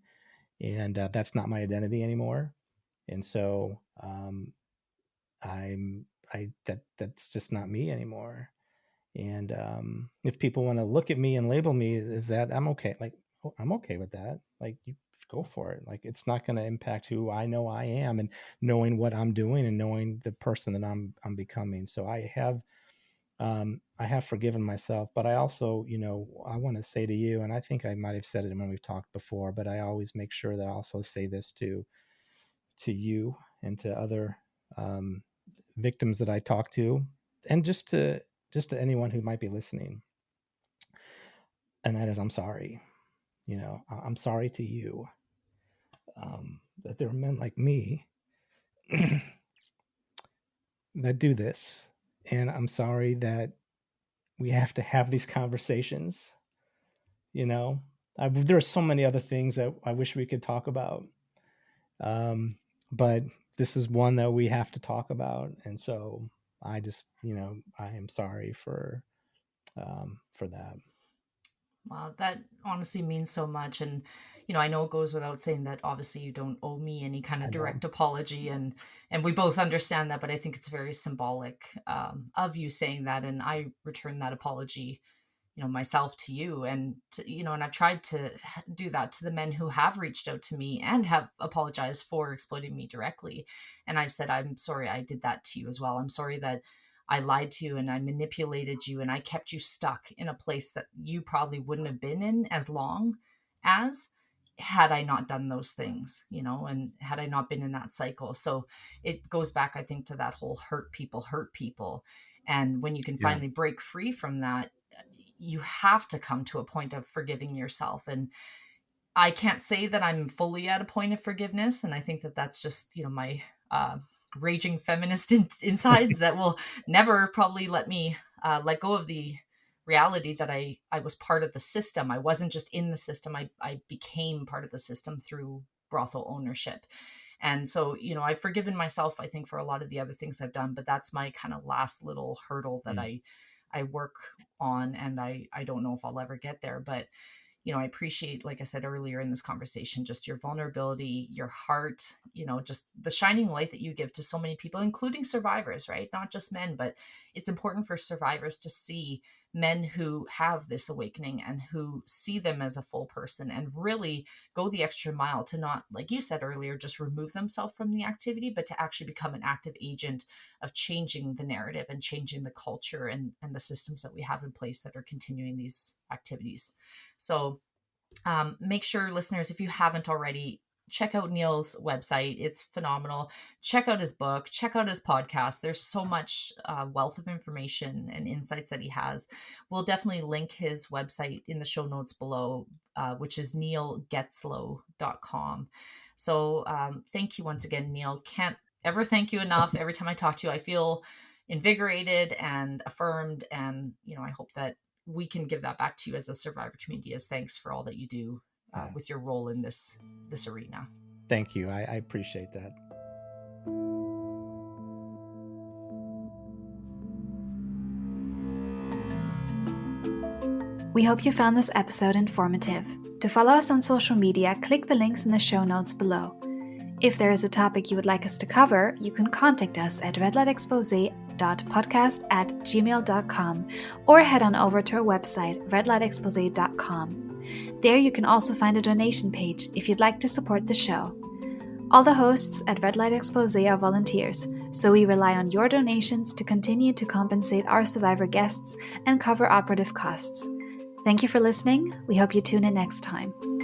and that's not my identity anymore. And so that's just not me anymore. And if people want to look at me and label me as that, I'm okay. Like, I'm okay with that. Like, you go for it. Like, it's not going to impact who I know I am and knowing what I'm doing and knowing the person that I'm becoming. So I have forgiven myself, but I also, I want to say to you, and I think I might have said it when we've talked before, but I always make sure that I also say this to you and to other victims that I talk to, and just to anyone who might be listening. And that is, I'm sorry. I'm sorry to you, that there are men like me that do this, and I'm sorry that we have to have these conversations. There are so many other things that I wish we could talk about, but this is one that we have to talk about, and so I just, I am sorry for that. Wow, that honestly means so much. And, I know it goes without saying that obviously you don't owe me any kind of direct apology, and we both understand that, but I think it's very symbolic of you saying that. And I return that apology, myself to you. And, and I've tried to do that to the men who have reached out to me and have apologized for exploiting me directly. And I've said, I'm sorry I did that to you as well. I'm sorry that I lied to you and I manipulated you and I kept you stuck in a place that you probably wouldn't have been in as long as had I not done those things, and had I not been in that cycle. So it goes back, I think, to that whole hurt people. And when you can finally break free from that, you have to come to a point of forgiving yourself. And I can't say that I'm fully at a point of forgiveness. And I think that that's just, my raging feminist insides that will never probably let me let go of the reality that I was part of the system. I wasn't just in the system. I became part of the system through brothel ownership. And so, I've forgiven myself, I think, for a lot of the other things I've done, but that's my kind of last little hurdle that I work on. And I don't know if I'll ever get there, but I appreciate, like I said earlier in this conversation, just your vulnerability, your heart, just the shining light that you give to so many people, including survivors, right? Not just men, but it's important for survivors to see men who have this awakening and who see them as a full person and really go the extra mile to not, like you said earlier, just remove themselves from the activity, but to actually become an active agent of changing the narrative and changing the culture and the systems that we have in place that are continuing these activities. So make sure, listeners, if you haven't already, check out Neil's website. It's phenomenal. Check out his book, check out his podcast. There's so much wealth of information and insights that he has. We'll definitely link his website in the show notes below, which is neilgetzlow.com. So thank you once again, Neil. Can't ever thank you enough. Every time I talk to you, I feel invigorated and affirmed. And, I hope that we can give that back to you as a survivor community as thanks for all that you do with your role in this arena. Thank you. I appreciate that. We hope you found this episode informative. To follow us on social media, click the links in the show notes below. If there is a topic you would like us to cover, you can contact us at redlightexposé.podcast@gmail.com or head on over to our website, redlightexposé.com. There you can also find a donation page if you'd like to support the show. All the hosts at Red Light Exposé are volunteers, so we rely on your donations to continue to compensate our survivor guests and cover operative costs. Thank you for listening. We hope you tune in next time.